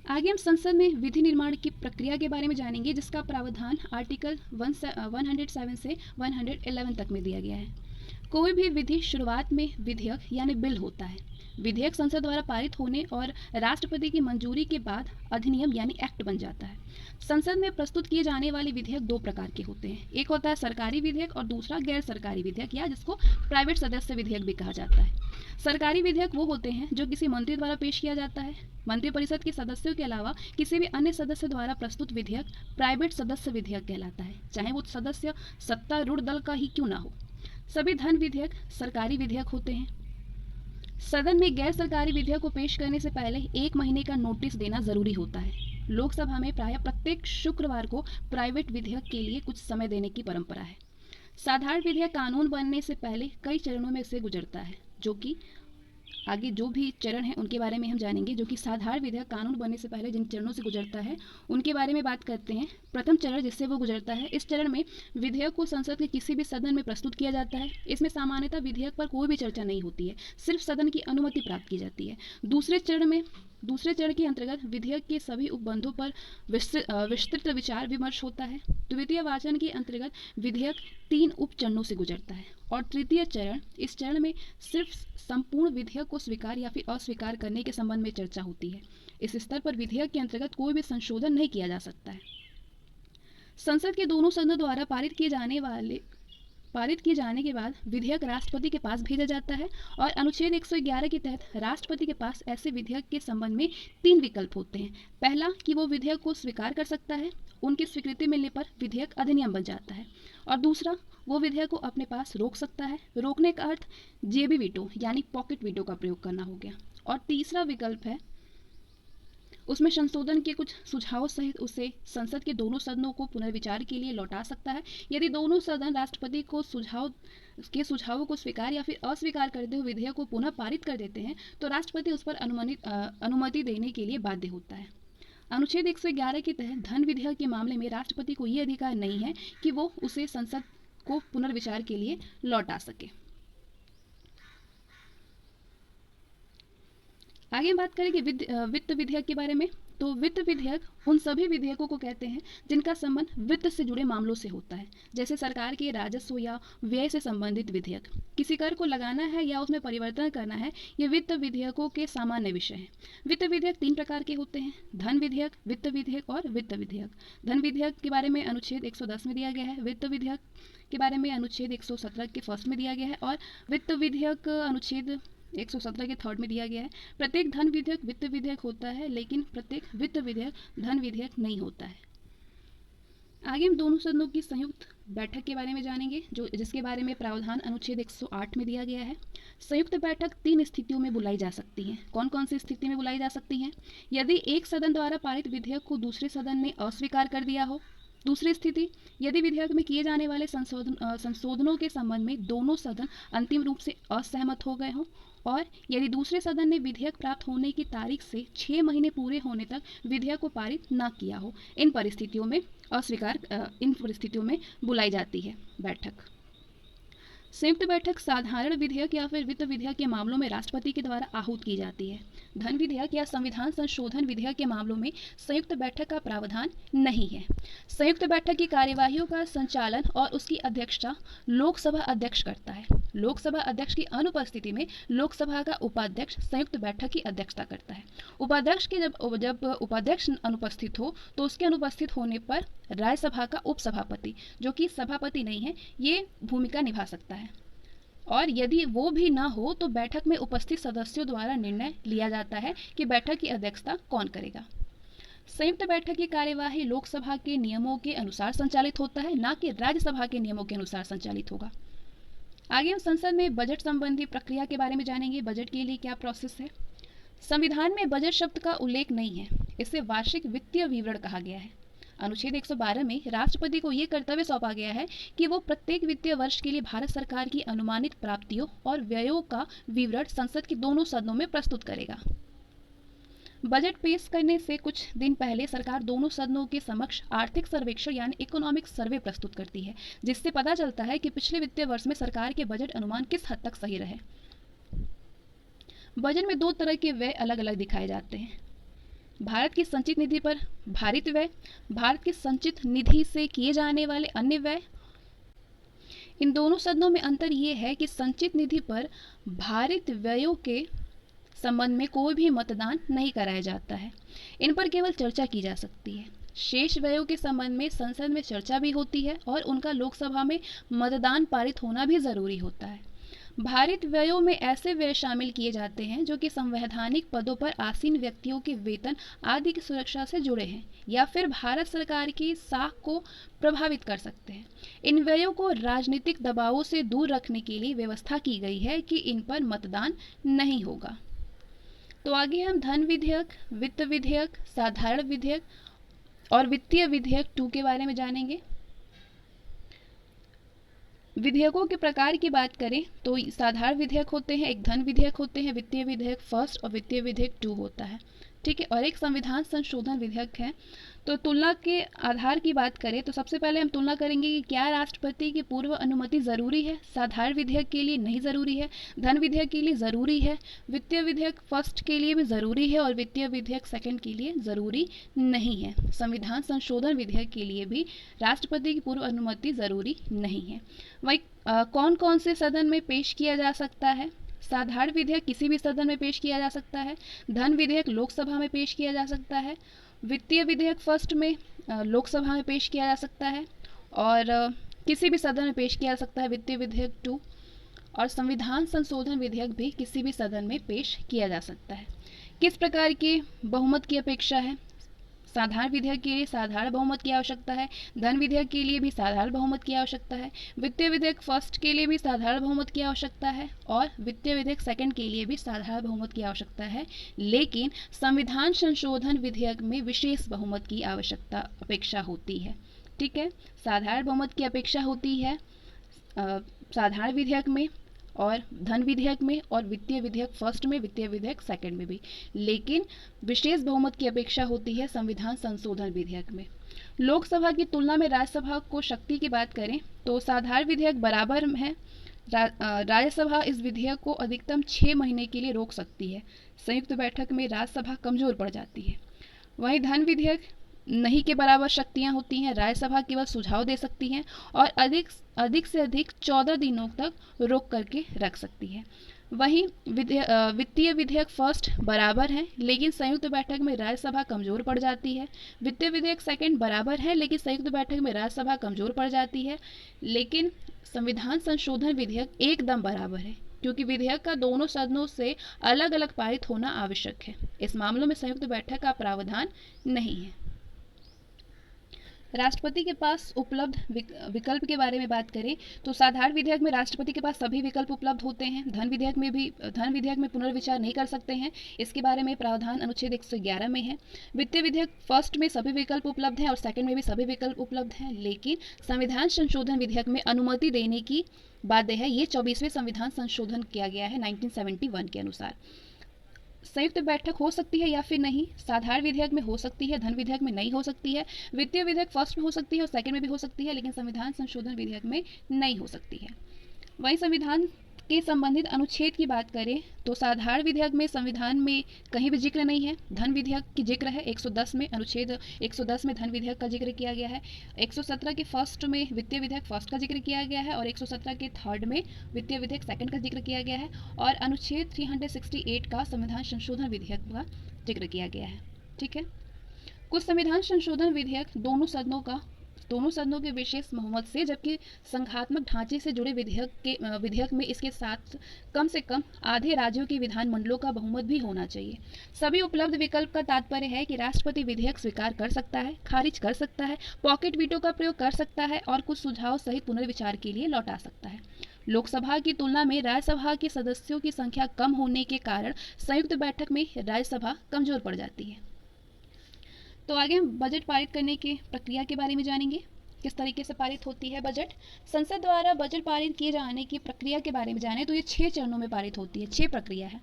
आगे हम संसद में विधि निर्माण की प्रक्रिया के बारे में जानेंगे, जिसका प्रावधान आर्टिकल 107 से 111 तक में दिया गया है। कोई भी विधि शुरुआत में विधेयक यानी बिल होता है। विधेयक संसद द्वारा पारित होने और राष्ट्रपति की मंजूरी के बाद अधिनियम यानी एक्ट बन जाता है। संसद में प्रस्तुत किए जाने वाले विधेयक दो प्रकार के होते हैं। एक होता है सरकारी विधेयक और दूसरा गैर सरकारी विधेयक या जिसको प्राइवेट सदस्य विधेयक भी कहा जाता है। सरकारी विधेयक वो होते हैं जो किसी मंत्री द्वारा पेश किया जाता है। मंत्रिपरिषद के सदस्यों के अलावा किसी भी अन्य सदस्य द्वारा प्रस्तुत विधेयक प्राइवेट सदस्य विधेयक कहलाता है, चाहे वो सदस्य सत्तारूढ़ दल का ही क्यों ना हो। सभी धन विधेयक सरकारी विधेयक होते हैं। सदन में गैर सरकारी विधेयक को पेश करने से पहले 1 महीने का नोटिस देना जरूरी होता है। लोकसभा में प्रायः प्रत्येक शुक्रवार को प्राइवेट विधेयक के लिए कुछ समय देने की परंपरा है। साधारण विधेयक कानून बनने से पहले कई चरणों में से गुजरता है, जो कि आगे जो भी चरण है उनके बारे में हम जानेंगे। जो कि साधारण विधेयक कानून बनने से पहले जिन चरणों से गुजरता है उनके बारे में बात करते हैं। प्रथम चरण जिससे वो गुजरता है, इस चरण में विधेयक को संसद के किसी भी सदन में प्रस्तुत किया जाता है। इसमें सामान्यतः विधेयक पर कोई भी चर्चा नहीं होती है, सिर्फ सदन की अनुमति प्राप्त की जाती है। दूसरे चरण में दूसरे चरण के अंतर्गत विधेयक के सभी उपबंधों पर विस्तृत विचार विमर्श होता है। द्वितीय वाचन के अंतर्गत विधेयक 3 उप चरणों से गुजरता है और तृतीय चरण, इस चरण में सिर्फ संपूर्ण विधेयक को स्वीकार या फिर अस्वीकार करने के संबंध में चर्चा होती है। इस स्तर पर विधेयक के अंतर्गत कोई भी संशोधन नहीं किया जा सकता है। संसद के दोनों सदनों द्वारा पारित किए जाने के बाद विधेयक राष्ट्रपति के पास भेजा जाता है और अनुच्छेद 111 के तहत राष्ट्रपति के पास ऐसे विधेयक के संबंध में 3 विकल्प होते हैं। पहला कि वो विधेयक को स्वीकार कर सकता है, उनकी स्वीकृति मिलने पर विधेयक अधिनियम बन जाता है, और दूसरा वो विधेयक को अपने पास रोक सकता है। रोकने का अर्थ जेबी वीटो यानी पॉकेट वीटो का प्रयोग करना हो गया। और तीसरा विकल्प है उसमें संशोधन के कुछ सुझावों सहित उसे संसद के दोनों सदनों को पुनर्विचार के लिए लौटा सकता है। यदि दोनों सदन राष्ट्रपति को सुझावों को स्वीकार या फिर अस्वीकार करते हुए विधेयक को पुनः पारित कर देते हैं तो राष्ट्रपति उस पर अनुमति देने के लिए बाध्य होता है। अनुच्छेद 111 के तहत धन विधेयक के मामले में राष्ट्रपति को ये अधिकार नहीं है कि वो उसे संसद को पुनर्विचार के लिए लौटा सके। आगे हम बात करेंगे वित्त विधेयक के बारे में। तो वित्त विधेयक उन सभी विधेयकों को कहते हैं जिनका संबंध वित्त से जुड़े मामलों से होता है, जैसे सरकार के राजस्व या व्यय से संबंधित विधेयक। किसी कर को लगाना है या उसमें परिवर्तन करना है, ये वित्त विधेयकों के सामान्य विषय हैं। वित्त विधेयक 3 प्रकार के होते हैं: धन विधेयक, वित्त विधेयक और वित्त विधेयक। धन विधेयक के बारे में अनुच्छेद 110 में दिया गया है, वित्त विधेयक के बारे में अनुच्छेद 117 के फर्स्ट में दिया गया है और वित्त विधेयक अनुच्छेद 117 के थर्ड में दिया गया है। प्रत्येक धन विधेयक वित्त विधेयक होता है, लेकिन प्रत्येक वित्त विधेयक धन विधेयक नहीं होता है। आगे हम दोनों सदनों की संयुक्त बैठक के बारे में जानेंगे, जिसके बारे में प्रावधान अनुच्छेद 108 में दिया गया है। संयुक्त बैठक 3 स्थितियों में बुलाई जा सकती है। कौन कौन सी स्थिति में बुलाई जा सकती हैं? यदि एक सदन द्वारा पारित विधेयक को दूसरे सदन ने अस्वीकार कर दिया हो। दूसरी स्थिति, यदि विधेयक में किए जाने वाले संशोधनों के संबंध में दोनों सदन अंतिम रूप से असहमत हो गए हों, और यदि दूसरे सदन ने विधेयक प्राप्त होने की तारीख से 6 महीने पूरे होने तक विधेयक को पारित न किया हो। इन परिस्थितियों में बुलाई जाती है बैठक। संयुक्त बैठक साधारण विधेयक या फिर वित्त विधेयक के मामलों में राष्ट्रपति के द्वारा आहूत की जाती है। धन विधेयक या संविधान संशोधन विधेयक के मामलों में संयुक्त बैठक का प्रावधान नहीं है। संयुक्त बैठक की कार्यवाहियों का संचालन और उसकी अध्यक्षता लोकसभा अध्यक्ष करता है। लोकसभा अध्यक्ष की अनुपस्थिति में लोकसभा का उपाध्यक्ष संयुक्त बैठक की अध्यक्षता करता है। उपाध्यक्ष के जब उपाध्यक्ष अनुपस्थित हो तो उसके अनुपस्थित होने पर राज्यसभा का उपसभापति, जो कि सभापति नहीं है, ये भूमिका निभा सकता है। और यदि वो भी ना हो तो बैठक में उपस्थित सदस्यों द्वारा निर्णय लिया जाता है कि बैठक की अध्यक्षता कौन करेगा। संयुक्त बैठक की कार्यवाही लोकसभा के नियमों के अनुसार संचालित होता है, ना कि राज्यसभा के नियमों के अनुसार संचालित होगा। आगे हम संसद में बजट संबंधी प्रक्रिया के बारे में जानेंगे। बजट के लिए क्या प्रोसेस है? संविधान में बजट शब्द का उल्लेख नहीं है, इसे वार्षिक वित्तीय विवरण कहा गया है। अनुच्छेद 112 में राष्ट्रपति को ये कर्तव्य सौंपा गया है कि वो प्रत्येक वित्तीय वर्ष के लिए भारत सरकार की अनुमानित प्राप्तियों और व्ययों का विवरण संसद के दोनों सदनों में प्रस्तुत करेगा। बजट पेश करने से कुछ दिन पहले सरकार दोनों सदनों के समक्ष आर्थिक सर्वेक्षण यानी इकोनॉमिक सर्वे प्रस्तुत करती है, जिससे पता चलता है कि पिछले वित्तीय वर्ष में सरकार के बजट अनुमान किस हद तक सही रहे। बजट में 2 तरह के व्यय अलग अलग दिखाए जाते हैं: भारत की संचित निधि पर भारित व्यय, भारत की संचित निधि से किए जाने वाले अन्य व्यय। इन दोनों सदनों में अंतर यह है कि संचित निधि पर भारित व्ययों के संबंध में कोई भी मतदान नहीं कराया जाता है, इन पर केवल चर्चा की जा सकती है। शेष व्ययों के संबंध में संसद में चर्चा भी होती है और उनका लोकसभा में मतदान पारित होना भी जरूरी होता है। भारित व्ययों में ऐसे व्यय शामिल किए जाते हैं जो कि संवैधानिक पदों पर आसीन व्यक्तियों के वेतन आदि की सुरक्षा से जुड़े हैं या फिर भारत सरकार की साख को प्रभावित कर सकते हैं। इन व्ययों को राजनीतिक दबावों से दूर रखने के लिए व्यवस्था की गई है कि इन पर मतदान नहीं होगा। तो आगे हम धन विधेयक, वित्त विधेयक, साधारण विधेयक और वित्तीय विधेयक 2 के बारे में जानेंगे। विधेयकों के प्रकार की बात करें तो साधारण विधेयक होते हैं, एक धन विधेयक होते हैं, वित्तीय विधेयक फर्स्ट और वित्तीय विधेयक 2 होता है। ठीक है, और एक संविधान संशोधन विधेयक है। तो तुलना के आधार की बात करें तो सबसे पहले हम तुलना करेंगे कि क्या राष्ट्रपति की पूर्व अनुमति ज़रूरी है। साधारण विधेयक के लिए नहीं ज़रूरी है, धन विधेयक के लिए ज़रूरी है, वित्तीय विधेयक फर्स्ट के लिए भी ज़रूरी है और वित्तीय विधेयक सेकंड के लिए ज़रूरी नहीं है। संविधान संशोधन विधेयक के लिए भी राष्ट्रपति की पूर्व अनुमति ज़रूरी नहीं है। वही कौन कौन से सदन में पेश किया जा सकता है। साधारण विधेयक किसी भी सदन में पेश किया जा सकता है, धन विधेयक लोकसभा में पेश किया जा सकता है, वित्तीय विधेयक फर्स्ट में लोकसभा में पेश किया जा सकता है और किसी भी सदन में पेश किया जा सकता है वित्तीय विधेयक 2, और संविधान संशोधन विधेयक भी किसी भी सदन में पेश किया जा सकता है। किस प्रकार के बहुमत की अपेक्षा है। साधारण विधेयक के लिए साधारण बहुमत की आवश्यकता है, धन विधेयक के लिए भी साधारण बहुमत की आवश्यकता है, वित्तीय विधेयक फर्स्ट के लिए भी साधारण बहुमत की आवश्यकता है और वित्तीय विधेयक सेकंड के लिए भी साधारण बहुमत की आवश्यकता है। लेकिन संविधान संशोधन विधेयक में विशेष बहुमत की आवश्यकता अपेक्षा होती है। ठीक है, साधारण बहुमत की अपेक्षा होती है साधारण विधेयक में और धन विधेयक में और वित्तीय विधेयक फर्स्ट में, वित्तीय विधेयक सेकंड में भी, लेकिन विशेष बहुमत की अपेक्षा होती है संविधान संशोधन विधेयक में। लोकसभा की तुलना में राज्यसभा को शक्ति की बात करें तो साधारण विधेयक बराबर है, राज्यसभा इस विधेयक को अधिकतम 6 महीने के लिए रोक सकती है। संयुक्त बैठक में राज्यसभा कमजोर पड़ जाती है। वहीं धन विधेयक नहीं के बराबर शक्तियां होती हैं, राज्यसभा केवल सुझाव दे सकती हैं और अधिक से अधिक 14 दिनों तक रोक करके रख सकती है। वहीं वित्तीय विधेयक फर्स्ट बराबर है लेकिन संयुक्त बैठक में राज्यसभा कमजोर पड़ जाती है। वित्तीय विधेयक सेकंड बराबर है लेकिन संयुक्त बैठक में राज्यसभा कमजोर पड़ जाती है। लेकिन संविधान संशोधन विधेयक एकदम बराबर है क्योंकि विधेयक का दोनों सदनों से अलग अलग पारित होना आवश्यक है। इस मामलों में संयुक्त बैठक का प्रावधान नहीं है। राष्ट्रपति के पास उपलब्ध विकल्प के बारे में बात करें तो साधारण विधेयक में राष्ट्रपति के पास सभी विकल्प उपलब्ध होते हैं। धन विधेयक में पुनर्विचार नहीं कर सकते हैं, इसके बारे में प्रावधान अनुच्छेद 111 में है। वित्तीय विधेयक फर्स्ट में सभी विकल्प उपलब्ध हैं और सेकंड में भी सभी विकल्प उपलब्ध हैं, लेकिन संविधान संशोधन विधेयक में अनुमति देने की बाध्य है। ये 24वें संविधान संशोधन किया गया है 1971 के अनुसार। संयुक्त बैठक हो सकती है या फिर नहीं, साधारण विधेयक में हो सकती है, धन विधेयक में नहीं हो सकती है, वित्तीय विधेयक फर्स्ट में हो सकती है और सेकंड में भी हो सकती है, लेकिन संविधान संशोधन विधेयक में नहीं हो सकती है। वहीं संविधान के संबंधित अनुच्छेद की बात करें तो साधारण विधेयक में संविधान में कहीं भी जिक्र नहीं है। धन विधेयक की जिक्र है 110 में, अनुच्छेद 110 में धन विधेयक का जिक्र किया गया है। 117 के फर्स्ट में वित्तीय विधेयक फर्स्ट का जिक्र किया गया है और 117 के थर्ड में वित्तीय विधेयक सेकंड का जिक्र किया गया है और अनुच्छेद 368 का संविधान संशोधन विधेयक का जिक्र किया गया है। ठीक है, कुछ संविधान संशोधन विधेयक दोनों सदनों के विशेष बहुमत से, जबकि संघात्मक ढांचे से जुड़े विधेयक में इसके साथ कम से कम आधे राज्यों के विधानमंडलों का बहुमत भी होना चाहिए। सभी उपलब्ध विकल्प का तात्पर्य है कि राष्ट्रपति विधेयक स्वीकार कर सकता है, खारिज कर सकता है, पॉकेट वीटो का प्रयोग कर सकता है और कुछ सुझाव सहित पुनर्विचार के लिए लौटा सकता है। लोकसभा की तुलना में राज्यसभा के सदस्यों की संख्या कम होने के कारण संयुक्त बैठक में राज्यसभा कमजोर पड़ जाती है। तो आगे हम बजट पारित करने की प्रक्रिया के बारे में जानेंगे, किस तरीके से पारित होती है बजट। संसद द्वारा बजट पारित किए जाने की प्रक्रिया के बारे में जाने तो ये 6 चरणों में पारित होती है, 6 प्रक्रिया है।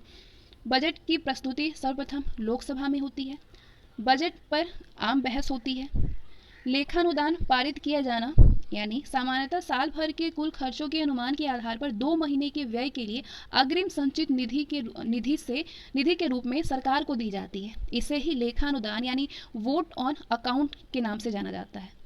बजट की प्रस्तुति सर्वप्रथम लोकसभा में होती है, बजट पर आम बहस होती है, लेखानुदान पारित किया जाना यानी सामान्यतः साल भर के कुल खर्चों के अनुमान के आधार पर 2 महीने के व्यय के लिए अग्रिम संचित निधि के रूप में सरकार को दी जाती है। इसे ही लेखानुदान यानी वोट ऑन अकाउंट के नाम से जाना जाता है।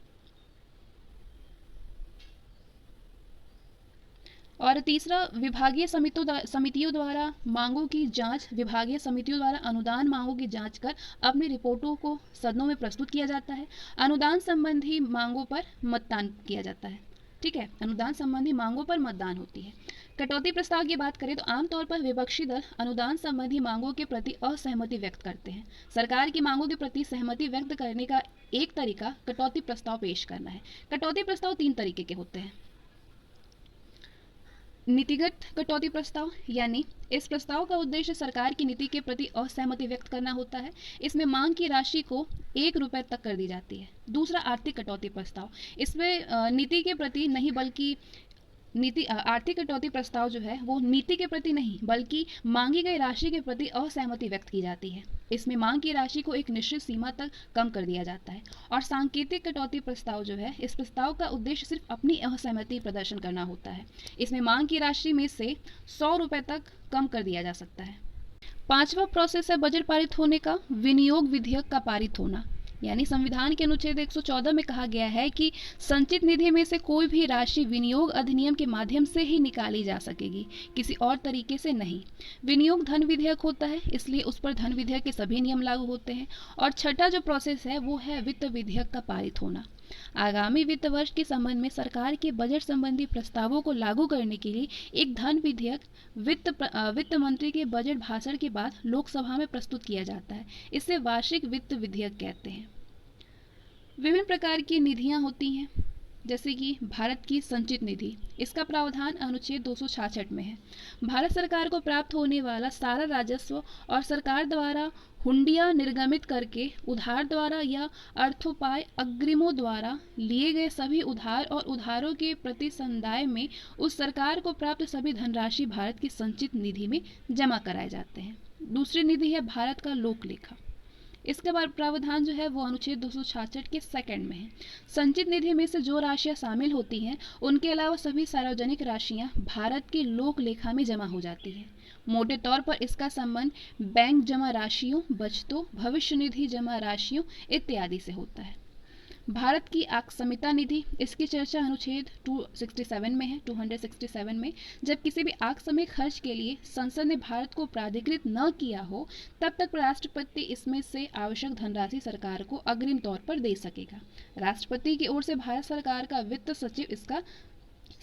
और तीसरा, विभागीय समितियों द्वारा मांगों की जांच, विभागीय समितियों द्वारा अनुदान मांगों की जांच कर अपनी रिपोर्टों को सदनों में प्रस्तुत किया जाता है। अनुदान संबंधी मांगों पर मतदान किया जाता है। ठीक है, अनुदान संबंधी मांगों पर मतदान होती है। कटौती प्रस्ताव की बात करें तो आमतौर पर विपक्षी दल अनुदान संबंधी मांगों के प्रति असहमति व्यक्त करते हैं। सरकार की मांगों के प्रति सहमति व्यक्त करने का एक तरीका कटौती प्रस्ताव पेश करना है। कटौती प्रस्ताव 3 तरीके के होते हैं। नीतिगत कटौती प्रस्ताव यानी इस प्रस्ताव का उद्देश्य सरकार की नीति के प्रति असहमति व्यक्त करना होता है। इसमें मांग की राशि को 1 रुपये तक कर दी जाती है। दूसरा, आर्थिक कटौती प्रस्ताव, इसमें नीति के प्रति नहीं बल्कि आर्थिक कटौती प्रस्ताव जो है वो नीति के प्रति नहीं बल्कि मांगी गई राशि के प्रति असहमति व्यक्त की जाती है। इसमें मांग की राशि को एक निश्चित सीमा तक कम कर दिया जाता है। और सांकेतिक कटौती प्रस्ताव जो है, इस प्रस्ताव का उद्देश्य सिर्फ अपनी असहमति प्रदर्शन करना होता है। इसमें मांग की राशि में से 100 रुपये तक कम कर दिया जा सकता है। पांचवा प्रोसेस है बजट पारित होने का, विनियोग विधेयक का पारित होना। यानी संविधान के अनुच्छेद 114 में कहा गया है कि संचित निधि में से कोई भी राशि विनियोग अधिनियम के माध्यम से ही निकाली जा सकेगी, किसी और तरीके से नहीं। विनियोग धन विधेयक होता है, इसलिए उस पर धन विधेयक के सभी नियम लागू होते हैं। और छठा जो प्रोसेस है वो है वित्त विधेयक का पारित होना। आगामी वित्त वर्ष के संबंध में सरकार के बजट संबंधी प्रस्तावों को लागू करने के लिए एक धन विधेयक वित्त मंत्री के बजट भाषण के बाद लोकसभा में प्रस्तुत किया जाता है। इसे वार्षिक वित्त विधेयक कहते हैं। विभिन्न प्रकार की निधियां होती हैं, जैसे कि भारत की संचित निधि। इसका प्रावधान अनुच्छेद 266 में है। भारत सरकार को प्राप्त होने वाला सारा राजस्व और सरकार द्वारा हुंडियां निर्गमित करके उधार द्वारा या अर्थोपाय अग्रिमों द्वारा लिए गए सभी उधार और उधारों के प्रति समुदाय में उस सरकार को प्राप्त सभी धनराशि भारत की संचित निधि में जमा कराए जाते हैं। दूसरी निधि है भारत का लोक लेखा। इसका प्रावधान जो है वो अनुच्छेद 266 के सेकंड में है। संचित निधि में से जो राशियां शामिल होती हैं उनके अलावा सभी सार्वजनिक राशियां भारत के लोक लेखा में जमा हो जाती हैं। मोटे तौर पर इसका संबंध बैंक जमा राशियों, बचतों, भविष्य निधि जमा राशियों इत्यादि से होता है। भारत की आकस्मिकता निधि, इसकी चर्चा अनुच्छेद 267 में है, 267 में। जब किसी भी आकस्मिक खर्च के लिए संसद ने भारत को प्राधिकृत न किया हो तब तक राष्ट्रपति इसमें से आवश्यक धनराशि सरकार को अग्रिम तौर पर दे सकेगा। राष्ट्रपति की ओर से भारत सरकार का वित्त सचिव इसका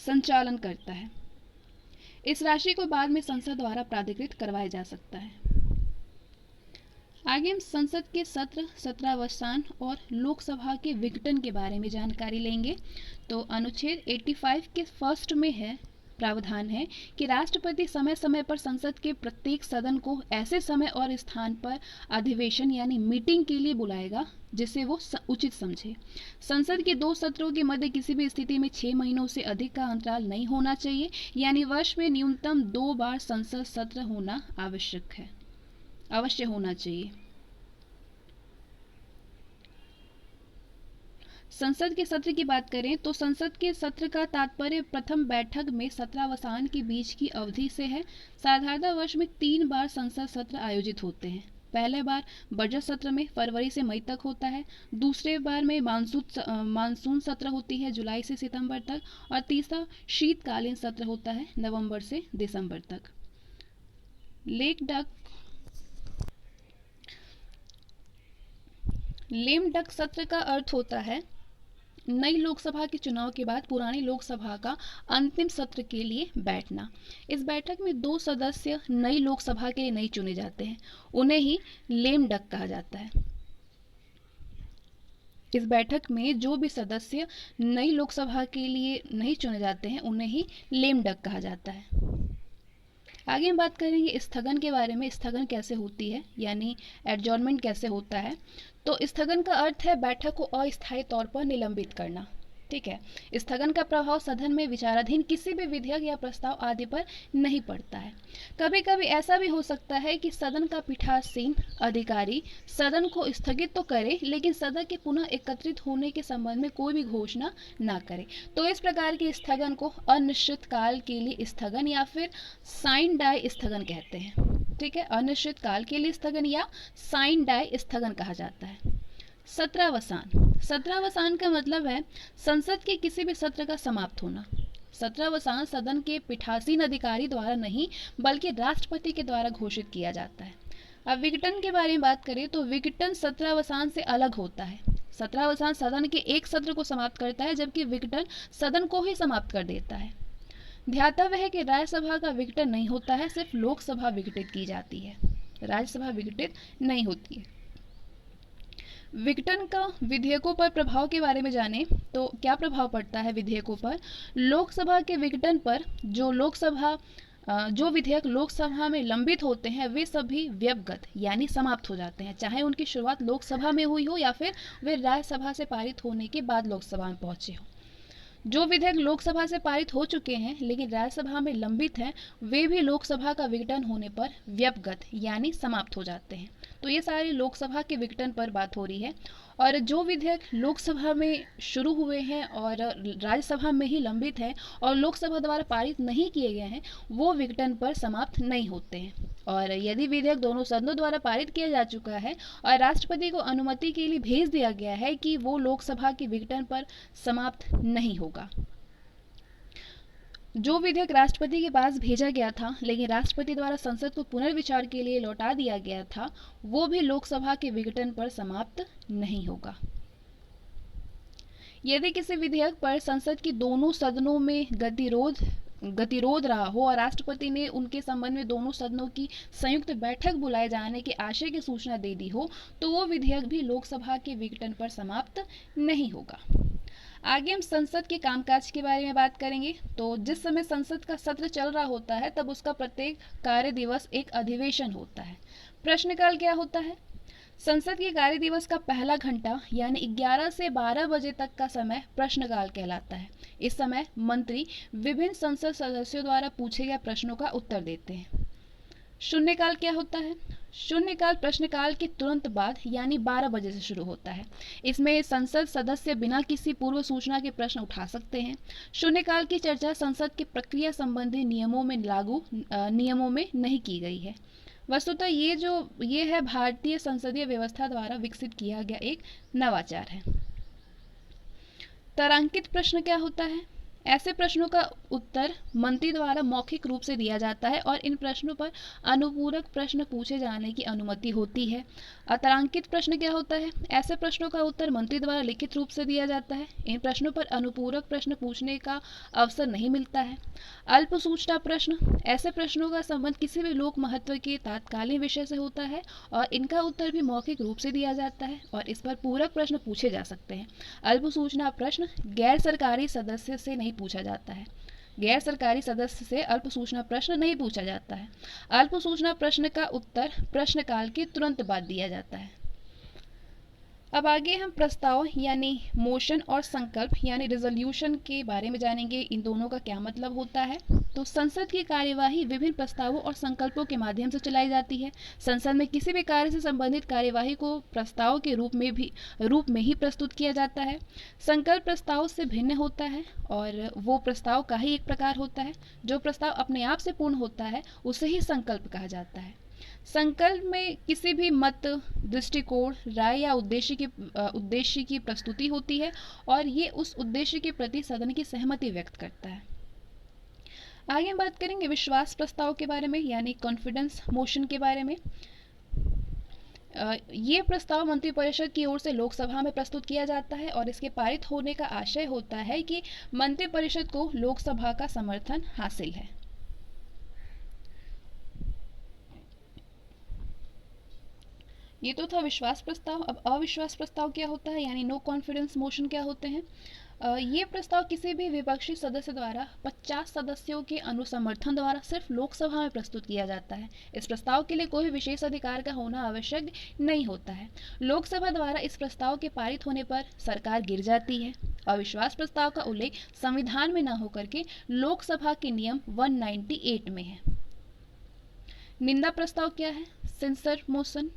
संचालन करता है। इस राशि को बाद में संसद द्वारा प्राधिकृत करवाया जा सकता है। आगे हम संसद के सत्र, सत्रावसान और लोकसभा के विघटन के बारे में जानकारी लेंगे। तो अनुच्छेद 85 के फर्स्ट में है प्रावधान है कि राष्ट्रपति समय समय पर संसद के प्रत्येक सदन को ऐसे समय और स्थान पर अधिवेशन यानी मीटिंग के लिए बुलाएगा जिसे वो उचित समझे। संसद के 2 सत्रों के मध्य किसी भी स्थिति में 6 महीनों से अधिक का अंतराल नहीं होना चाहिए, यानी वर्ष में न्यूनतम 2 बार संसद सत्र होना आवश्यक है, अवश्य होना चाहिए। संसद के सत्र की बात करें तो संसद के सत्र का तात्पर्य प्रथम बैठक में सत्रावसान के बीच की अवधि से है। साधारणतः वर्ष में 3 बार संसद सत्र आयोजित होते हैं। पहले बार बजट सत्र में फरवरी से मई तक होता है, दूसरे बार में मानसून सत्र होती है जुलाई से सितंबर तक, और तीसरा शीतकालीन सत्र होता है नवंबर से दिसंबर तक। लेम डक सत्र का अर्थ होता है नई लोकसभा के चुनाव के बाद पुरानी लोकसभा का अंतिम सत्र के लिए बैठना। इस बैठक में 2 सदस्य नई लोकसभा के लिए नहीं चुने जाते हैं, उन्हें ही लेम डक कहा जाता है। इस बैठक में जो भी सदस्य नई लोकसभा के लिए नहीं चुने जाते हैं उन्हें ही लेम डक कहा जाता है। आगे हम बात करेंगे स्थगन के बारे में। स्थगन कैसे होती है, यानी एडजॉर्नमेंट कैसे होता है। तो स्थगन का अर्थ है बैठक को अस्थायी तौर पर निलंबित करना। ठीक है। स्थगन का प्रभाव सदन में विचाराधीन किसी भी विधेयक या प्रस्ताव आदि पर नहीं पड़ता है। कभी कभी ऐसा भी हो सकता है कि सदन का पीठासीन अधिकारी सदन को स्थगित तो करे लेकिन सदन के पुनः एकत्रित होने के संबंध में कोई भी घोषणा ना करे। तो इस प्रकार के स्थगन को अनिश्चित काल के लिए स्थगन या फिर साइन डाई स्थगन कहते हैं। ठीक है, अनिश्चित काल के लिए स्थगन या साइन डाई स्थगन कहा जाता है। सत्रावसान। सत्रावसान का मतलब है संसद के किसी भी सत्र का समाप्त होना। सत्रावसान सदन के पीठासीन अधिकारी द्वारा नहीं बल्कि राष्ट्रपति के द्वारा घोषित किया जाता है। अब विघटन के बारे में बात करें तो विघटन सत्रावसान से अलग होता है। सत्रावसान सदन के एक सत्र को समाप्त करता है जबकि विघटन सदन को ही समाप्त कर देता है। ध्यातव्य है कि राज्यसभा का विघटन नहीं होता है, सिर्फ लोकसभा विघटित की जाती है, राज्यसभा विघटित नहीं होती है। विघटन का विधेयकों पर प्रभाव के बारे में जानें तो क्या प्रभाव पड़ता है विधेयकों पर। लोकसभा के विघटन पर जो विधेयक लोकसभा में लंबित होते हैं वे सभी व्यवगत यानी समाप्त हो जाते हैं, चाहे उनकी शुरुआत लोकसभा में हुई हो या फिर वे राज्यसभा से पारित होने के बाद लोकसभा में पहुंचे हो। जो विधेयक लोकसभा से पारित हो चुके हैं लेकिन राज्यसभा में लंबित हैं, वे भी लोकसभा का विघटन होने पर व्यपगत यानी समाप्त हो जाते हैं। तो ये सारे लोकसभा के विघटन पर बात हो रही है। और जो विधेयक लोकसभा में शुरू हुए हैं और राज्यसभा में ही लंबित हैं और लोकसभा द्वारा पारित नहीं किए गए हैं, वो विघटन पर समाप्त नहीं होते हैं। और यदि विधेयक दोनों सदनों द्वारा पारित किया जा चुका है और राष्ट्रपति को अनुमति के लिए भेज दिया गया है कि वो लोकसभा के विघटन पर समाप्त नहीं होगा। जो विधेयक राष्ट्रपति के पास भेजा गया था लेकिन राष्ट्रपति द्वारा संसद को पुनर्विचार के लिए लौटा दिया गया था, वो भी लोकसभा के विघटन पर समाप्त नहीं होगा। यदि किसी विधेयक पर संसद के दोनों सदनों में गतिरोध रहा हो और राष्ट्रपति ने उनके संबंध में दोनों सदनों की संयुक्त बैठक बुलाए जाने के आशय की सूचना दे दी हो, तो वो विधेयक भी लोकसभा के विघटन पर समाप्त नहीं होगा। आगे हम संसद के कामकाज के बारे में बात करेंगे। तो जिस समय संसद का सत्र चल रहा होता है तब उसका प्रत्येक कार्य दिवस एक अधिवेशन होता है। प्रश्नकाल क्या होता है? संसद के कार्य दिवस का पहला घंटा यानी 11 से 12 बजे तक का समय प्रश्नकाल कहलाता है। इस समय मंत्री विभिन्न संसद सदस्यों द्वारा पूछे गए प्रश्नों का उत्तर देते हैं। शून्यकाल क्या होता है? शून्यकाल प्रश्नकाल के तुरंत बाद यानी 12 बजे से शुरू होता है। इसमें संसद सदस्य बिना किसी पूर्व सूचना के प्रश्न उठा सकते हैं। शून्यकाल की चर्चा संसद की प्रक्रिया संबंधी नियमों में नहीं की गई है। वस्तुतः ये है भारतीय संसदीय व्यवस्था द्वारा विकसित किया गया एक नवाचार है। तारांकित प्रश्न क्या होता है? ऐसे प्रश्नों का उत्तर मंत्री द्वारा मौखिक रूप से दिया जाता है और इन प्रश्नों पर अनुपूरक प्रश्न पूछे जाने की अनुमति होती है। अतारांकित प्रश्न क्या होता है? ऐसे प्रश्नों का उत्तर मंत्री द्वारा लिखित रूप से दिया जाता है। इन प्रश्नों पर अनुपूरक प्रश्न पूछने का अवसर नहीं मिलता है। अल्प सूचना प्रश्न, ऐसे प्रश्नों का संबंध किसी भी लोक महत्व के तात्कालीन विषय से होता है और इनका उत्तर भी मौखिक रूप से दिया जाता है और इस पर पूरक प्रश्न पूछे जा सकते हैं। अल्प सूचना प्रश्न गैर सरकारी सदस्य से नहीं पूछा जाता है। गैर सरकारी सदस्य से अल्प सूचना प्रश्न नहीं पूछा जाता है। अल्प सूचना प्रश्न का उत्तर प्रश्नकाल के तुरंत बाद दिया जाता है। अब आगे हम प्रस्ताव यानी मोशन और संकल्प यानी रिजोल्यूशन के बारे में जानेंगे। इन दोनों का क्या मतलब होता है? तो संसद की कार्यवाही विभिन्न प्रस्तावों और संकल्पों के माध्यम से चलाई जाती है। संसद में किसी भी कार्य से संबंधित कार्यवाही को प्रस्ताव के रूप में ही प्रस्तुत किया जाता है। संकल्प प्रस्ताव से भिन्न होता है और वो प्रस्ताव का ही एक प्रकार होता है। जो प्रस्ताव अपने आप से पूर्ण होता है उसे ही संकल्प कहा जाता है। संकल्प में किसी भी मत, दृष्टिकोण, राय या उद्देश्य की प्रस्तुति होती है और ये उस उद्देश्य के प्रति सदन की सहमति व्यक्त करता है। आगे हम बात करेंगे विश्वास प्रस्ताव के बारे में यानी कॉन्फिडेंस मोशन के बारे में। ये प्रस्ताव मंत्रिपरिषद की ओर से लोकसभा में प्रस्तुत किया जाता है और इसके पारित होने का आशय होता है कि मंत्रिपरिषद को लोकसभा का समर्थन हासिल है। ये तो था विश्वास प्रस्ताव। अब अविश्वास प्रस्ताव क्या होता है यानी नो कॉन्फिडेंस मोशन क्या होते हैं? ये प्रस्ताव किसी भी विपक्षी सदस्य द्वारा 50 सदस्यों के अनुसमर्थन द्वारा सिर्फ लोकसभा में प्रस्तुत किया जाता है। इस प्रस्ताव के लिए कोई विशेष अधिकार का होना आवश्यक नहीं होता है। लोकसभा द्वारा इस प्रस्ताव के पारित होने पर सरकार गिर जाती है। अविश्वास प्रस्ताव का उल्लेख संविधान में न होकर के लोकसभा के नियम 198 में है। निंदा प्रस्ताव क्या है? Censure motion.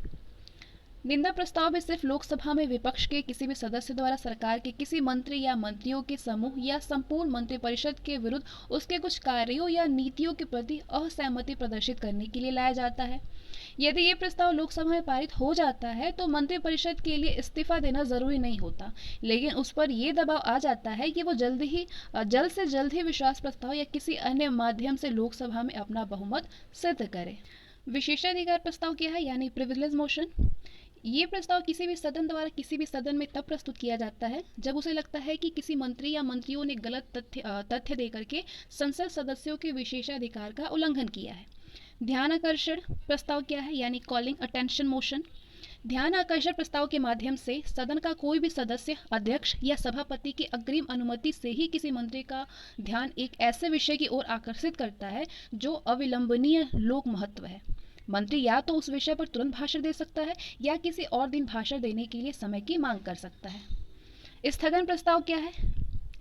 निंदा प्रस्ताव में सिर्फ लोकसभा में विपक्ष के किसी भी सदस्य द्वारा सरकार के किसी मंत्री या मंत्रियों के समूह या संपूर्ण मंत्रिपरिषद के विरुद्ध उसके कुछ कार्यों या नीतियों के प्रति असहमति प्रदर्शित करने के लिए लाया जाता है। यदि ये प्रस्ताव लोकसभा में पारित हो जाता है तो मंत्रिपरिषद के लिए इस्तीफा देना जरूरी नहीं होता, लेकिन उस पर यह दबाव आ जाता है कि वो जल्द से जल्द ही विश्वास प्रस्ताव या किसी अन्य माध्यम से लोकसभा में अपना बहुमत सिद्ध करे। विशेषाधिकार प्रस्ताव क्या है यानी प्रिविलेज मोशन। ये प्रस्ताव किसी भी सदन द्वारा किसी भी सदन में तब प्रस्तुत किया जाता है जब उसे लगता है कि किसी मंत्री या मंत्रियों ने गलत तथ्य देकर के संसद सदस्यों के विशेषाधिकार का उल्लंघन किया है। ध्यान आकर्षण प्रस्ताव क्या है यानी कॉलिंग अटेंशन मोशन। ध्यान आकर्षण प्रस्ताव के माध्यम से सदन का कोई भी सदस्य अध्यक्ष या सभापति की अग्रिम अनुमति से ही किसी मंत्री का ध्यान एक ऐसे विषय की ओर आकर्षित करता है जो अविलंबनीय लोक महत्व है। मंत्री या तो उस विषय पर तुरंत भाषण दे सकता है या किसी और दिन भाषण देने के लिए समय की मांग कर सकता है। स्थगन प्रस्ताव क्या है?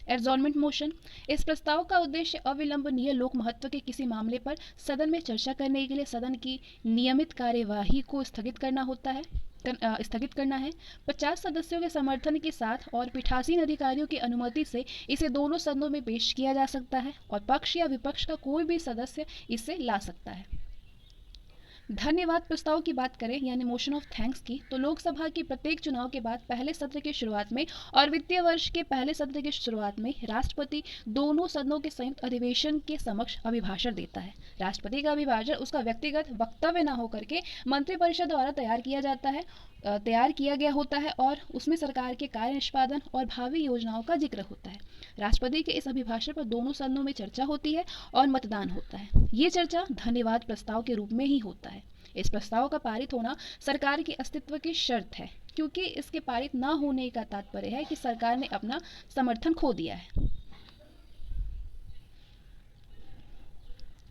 एडजॉर्नमेंट मोशन, इस प्रस्ताव का उद्देश्य अविलंबनीय लोक महत्व के किसी मामले पर सदन में चर्चा करने के लिए सदन की नियमित कार्यवाही को स्थगित करना है। 50 सदस्यों के समर्थन के साथ और पीठासीन अधिकारियों की अनुमति से इसे दोनों सदनों में पेश किया जा सकता है और पक्ष या विपक्ष का कोई भी सदस्य इसे ला सकता है। धन्यवाद प्रस्ताव की बात करें यानी मोशन ऑफ थैंक्स की, तो लोकसभा के प्रत्येक चुनाव के बाद पहले सत्र की शुरुआत में और वित्तीय वर्ष के पहले सत्र की शुरुआत में राष्ट्रपति दोनों सदनों के संयुक्त अधिवेशन के समक्ष अभिभाषण देता है। राष्ट्रपति का अभिभाषण उसका व्यक्तिगत वक्तव्य न होकर के मंत्रिपरिषद द्वारा तैयार किया गया होता है और उसमें सरकार के कार्य निष्पादन और भावी योजनाओं का जिक्र होता है। राष्ट्रपति के इस अभिभाषण पर दोनों सदनों में चर्चा होती है और मतदान होता है। ये चर्चा धन्यवाद प्रस्ताव के रूप में ही होता है। इस प्रस्ताव का पारित होना सरकार के अस्तित्व की शर्त है, क्योंकि इसके पारित न होने का तात्पर्य है कि सरकार ने अपना समर्थन खो दिया है।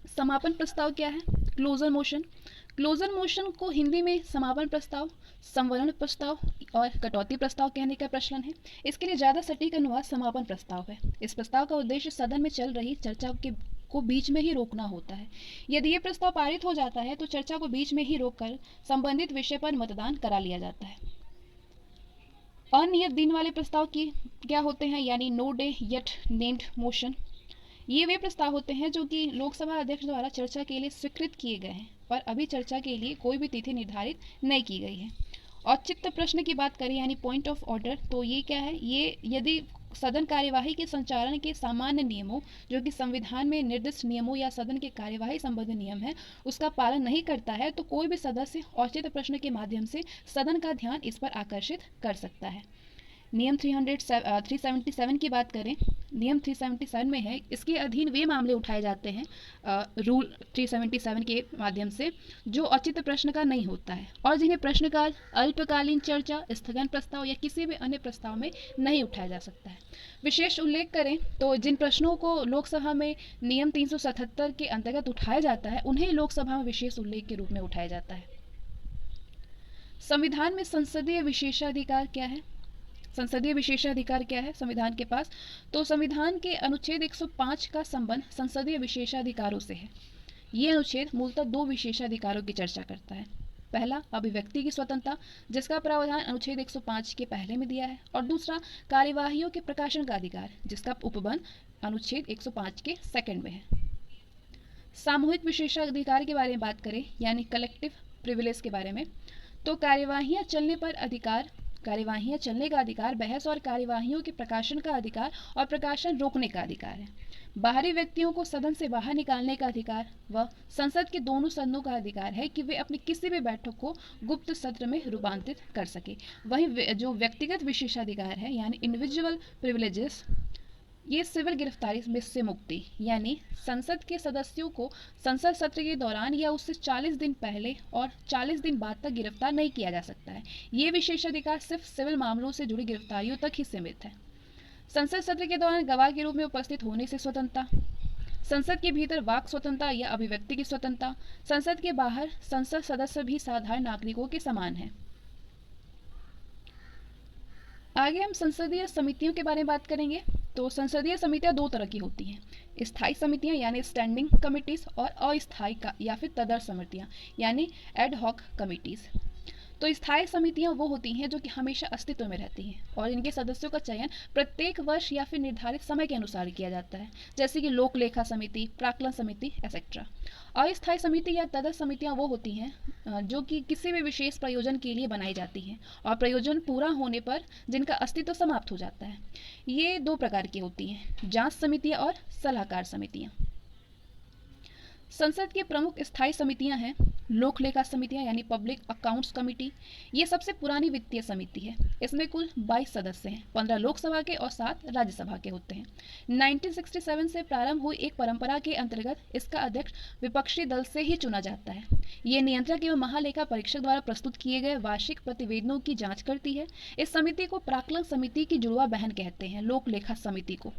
समापन प्रस्ताव क्या है? Closure motion. क्लोजर मोशन को हिंदी में समापन प्रस्ताव, संवरण प्रस्ताव और कटौती प्रस्ताव कहने का प्रचलन है। इसके लिए ज़्यादा सटीक अनुवाद समापन प्रस्ताव है। इस प्रस्ताव का उद्देश्य सदन में चल रही चर्चा को बीच में ही रोकना होता है। यदि ये प्रस्ताव पारित हो जाता है तो चर्चा को बीच में ही रोककर संबंधित विषय पर मतदान करा लिया जाता है। अनियत दिन वाले प्रस्ताव की क्या होते हैं, यानी no day yet named motion. ये वे प्रस्ताव होते हैं जो कि लोकसभा अध्यक्ष द्वारा चर्चा के लिए स्वीकृत किए गए हैं पर अभी चर्चा के लिए कोई भी तिथि निर्धारित नहीं की गई है। औचित्य प्रश्न की बात करें यानी पॉइंट ऑफ ऑर्डर, तो ये क्या है? ये यदि सदन कार्यवाही के संचालन के सामान्य नियमों जो कि संविधान में निर्दिष्ट नियमों या सदन के कार्यवाही संबंधी नियम है उसका पालन नहीं करता है तो कोई भी सदस्य औचित्य प्रश्न के माध्यम से सदन का ध्यान इस पर आकर्षित कर सकता है। नियम 377 की बात करें, नियम 377 में है इसके अधीन वे मामले उठाए जाते हैं रूल 377 के माध्यम से जो औचित्य प्रश्न का नहीं होता है और जिन्हें प्रश्नकाल, अल्पकालीन चर्चा, स्थगन प्रस्ताव या किसी भी अन्य प्रस्ताव में नहीं उठाया जा सकता है। विशेष उल्लेख करें तो जिन प्रश्नों को लोकसभा में नियम 377 के अंतर्गत उठाया जाता है उन्हें लोकसभा में विशेष उल्लेख के रूप में उठाया जाता है। संविधान में संसदीय विशेषाधिकार क्या है? संसदीय विशेषाधिकार क्या है संविधान के पास? तो संविधान के अनुच्छेद 105 का संबंध संसदीय विशेषाधिकारों से है। ये अनुच्छेद मूलतः दो विशेषाधिकारों की चर्चा करता है। पहला अभिव्यक्ति की स्वतंत्रता जिसका प्रावधान अनुच्छेद 105 के पहले में दिया है और दूसरा कार्यवाहियों के प्रकाशन का अधिकार जिसका उपबंध अनुच्छेद 105 के सेकंड में है। सामूहिक विशेषाधिकार के बारे में बात करें यानी कलेक्टिव प्रिविलेज के बारे में, तो कार्यवाहियां चलने का अधिकार, बहस और कार्यवाहियों के प्रकाशन का अधिकार और प्रकाशन रोकने का अधिकार है। बाहरी व्यक्तियों को सदन से बाहर निकालने का अधिकार व संसद के दोनों सदनों का अधिकार है कि वे अपनी किसी भी बैठक को गुप्त सत्र में रूपांतरित कर सके। वहीं जो व्यक्तिगत विशेषाधिकार है यानी इंडिविजुअल प्रिविलेजेस, ये सिविल गिरफ्तारी में से मुक्ति यानी संसद के सदस्यों को संसद सत्र के दौरान या उससे 40 दिन पहले और 40 दिन बाद तक गिरफ्तार नहीं किया जा सकता है। ये विशेषाधिकार सिर्फ सिविल मामलों से जुड़ी गिरफ्तारियों तक ही सीमित है। संसद सत्र के दौरान गवाह के रूप में उपस्थित होने से स्वतंत्रता, संसद के भीतर वाक स्वतंत्रता या अभिव्यक्ति की स्वतंत्रता, संसद के बाहर संसद सदस्य भी साधारण नागरिकों के समान है। आगे हम संसदीय समितियों के बारे में बात करेंगे। तो संसदीय समितियां दो तरह की होती हैं, स्थायी समितियां यानी स्टैंडिंग कमिटीज और अस्थायी या फिर तदर्थ समितियां यानी एड हॉक कमिटीज। तो स्थायी समितियां वो होती हैं जो कि हमेशा अस्तित्व में रहती हैं और इनके सदस्यों का चयन प्रत्येक वर्ष या फिर निर्धारित समय के अनुसार किया जाता है, जैसे कि लोक लेखा समिति, प्राक्कलन समिति एक्सेट्रा। अस्थायी समिति या तदर्थ समितियां वो होती हैं जो कि किसी भी विशेष प्रयोजन के लिए बनाई जाती हैं और प्रयोजन पूरा होने पर जिनका अस्तित्व समाप्त हो जाता है। ये दो प्रकार की होती हैं, जांच समितियां और सलाहकार समितियां। संसद की प्रमुख स्थायी समितियां हैं लोक लेखा समितियां यानी पब्लिक अकाउंट्स कमेटी। ये सबसे पुरानी वित्तीय समिति है। इसमें कुल 22 सदस्य हैं, 15 लोकसभा के और 7 राज्यसभा के होते हैं। 1967 से प्रारंभ हुई एक परंपरा के अंतर्गत इसका अध्यक्ष विपक्षी दल से ही चुना जाता है। ये नियंत्रक एवं महालेखा परीक्षक द्वारा प्रस्तुत किए गए वार्षिक प्रतिवेदनों की जाँच करती है। इस समिति को प्राक्कलन समिति की जुड़वा बहन कहते हैं लोक लेखा समिति को।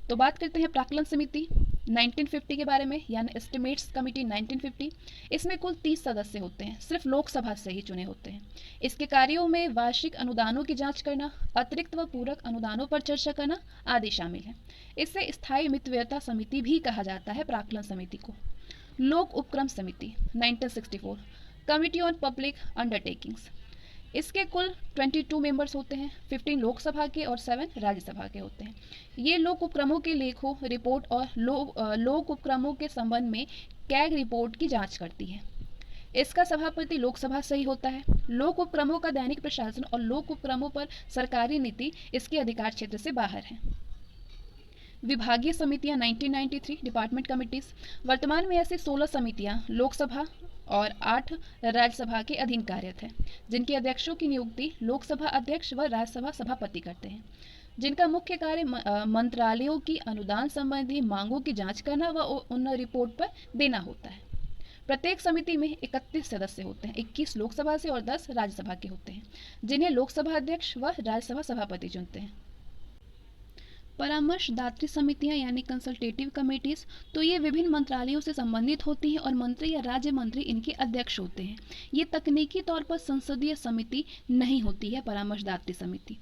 तो बात करते हैं प्राक्कलन समिति। 1950 के बारे में, यानी एस्टिमेट्स कमेटी 1950, इसमें कुल 30 सदस्य होते हैं, सिर्फ लोकसभा से ही चुने होते हैं। इसके कार्यों में वार्षिक अनुदानों की जांच करना, अतिरिक्त व पूरक अनुदानों पर चर्चा करना आदि शामिल है। इससे स्थायी मितव्ययता समिति भी कहा जाता है प्राक्कलन समिति को। लोक उपक्रम समिति 1964, कमिटी ऑन पब्लिक अंडरटेकिंग्स, इसके कुल 22 मेंबर्स होते हैं, 15 लोकसभा के और 7 राज्यसभा के होते हैं। ये लोक उपक्रमों के लेखों, रिपोर्ट और लोक उपक्रमों के संबंध में कैग रिपोर्ट की जांच करती है। इसका सभापति लोकसभा से ही होता है। लोक उपक्रमों का दैनिक प्रशासन और लोक उपक्रमों पर सरकारी नीति इसके अधिकार क्षेत्र से बाहर है। विभागीय समितियां 1993, डिपार्टमेंट कमिटीज, वर्तमान में ऐसी 16 समितियां लोकसभा और 8 राज्यसभा के अधीन कार्यरत है, जिनके अध्यक्षों की नियुक्ति लोकसभा अध्यक्ष व राज्यसभा सभापति करते हैं, जिनका मुख्य कार्य मंत्रालयों की अनुदान संबंधी मांगों की जांच करना व उन रिपोर्ट पर देना होता है। प्रत्येक समिति में 31 सदस्य होते हैं, 21 लोकसभा से और 10 राज्यसभा के होते हैं, जिन्हें लोकसभा अध्यक्ष व राज्यसभा सभापति चुनते हैं। परामर्शदात्री समितियां यानी कंसल्टेटिव कमेटीज, तो ये विभिन्न मंत्रालयों से संबंधित होती हैं और मंत्री या राज्य मंत्री इनके अध्यक्ष होते हैं। ये तकनीकी तौर पर संसदीय समिति नहीं होती है परामर्शदात्री समिति।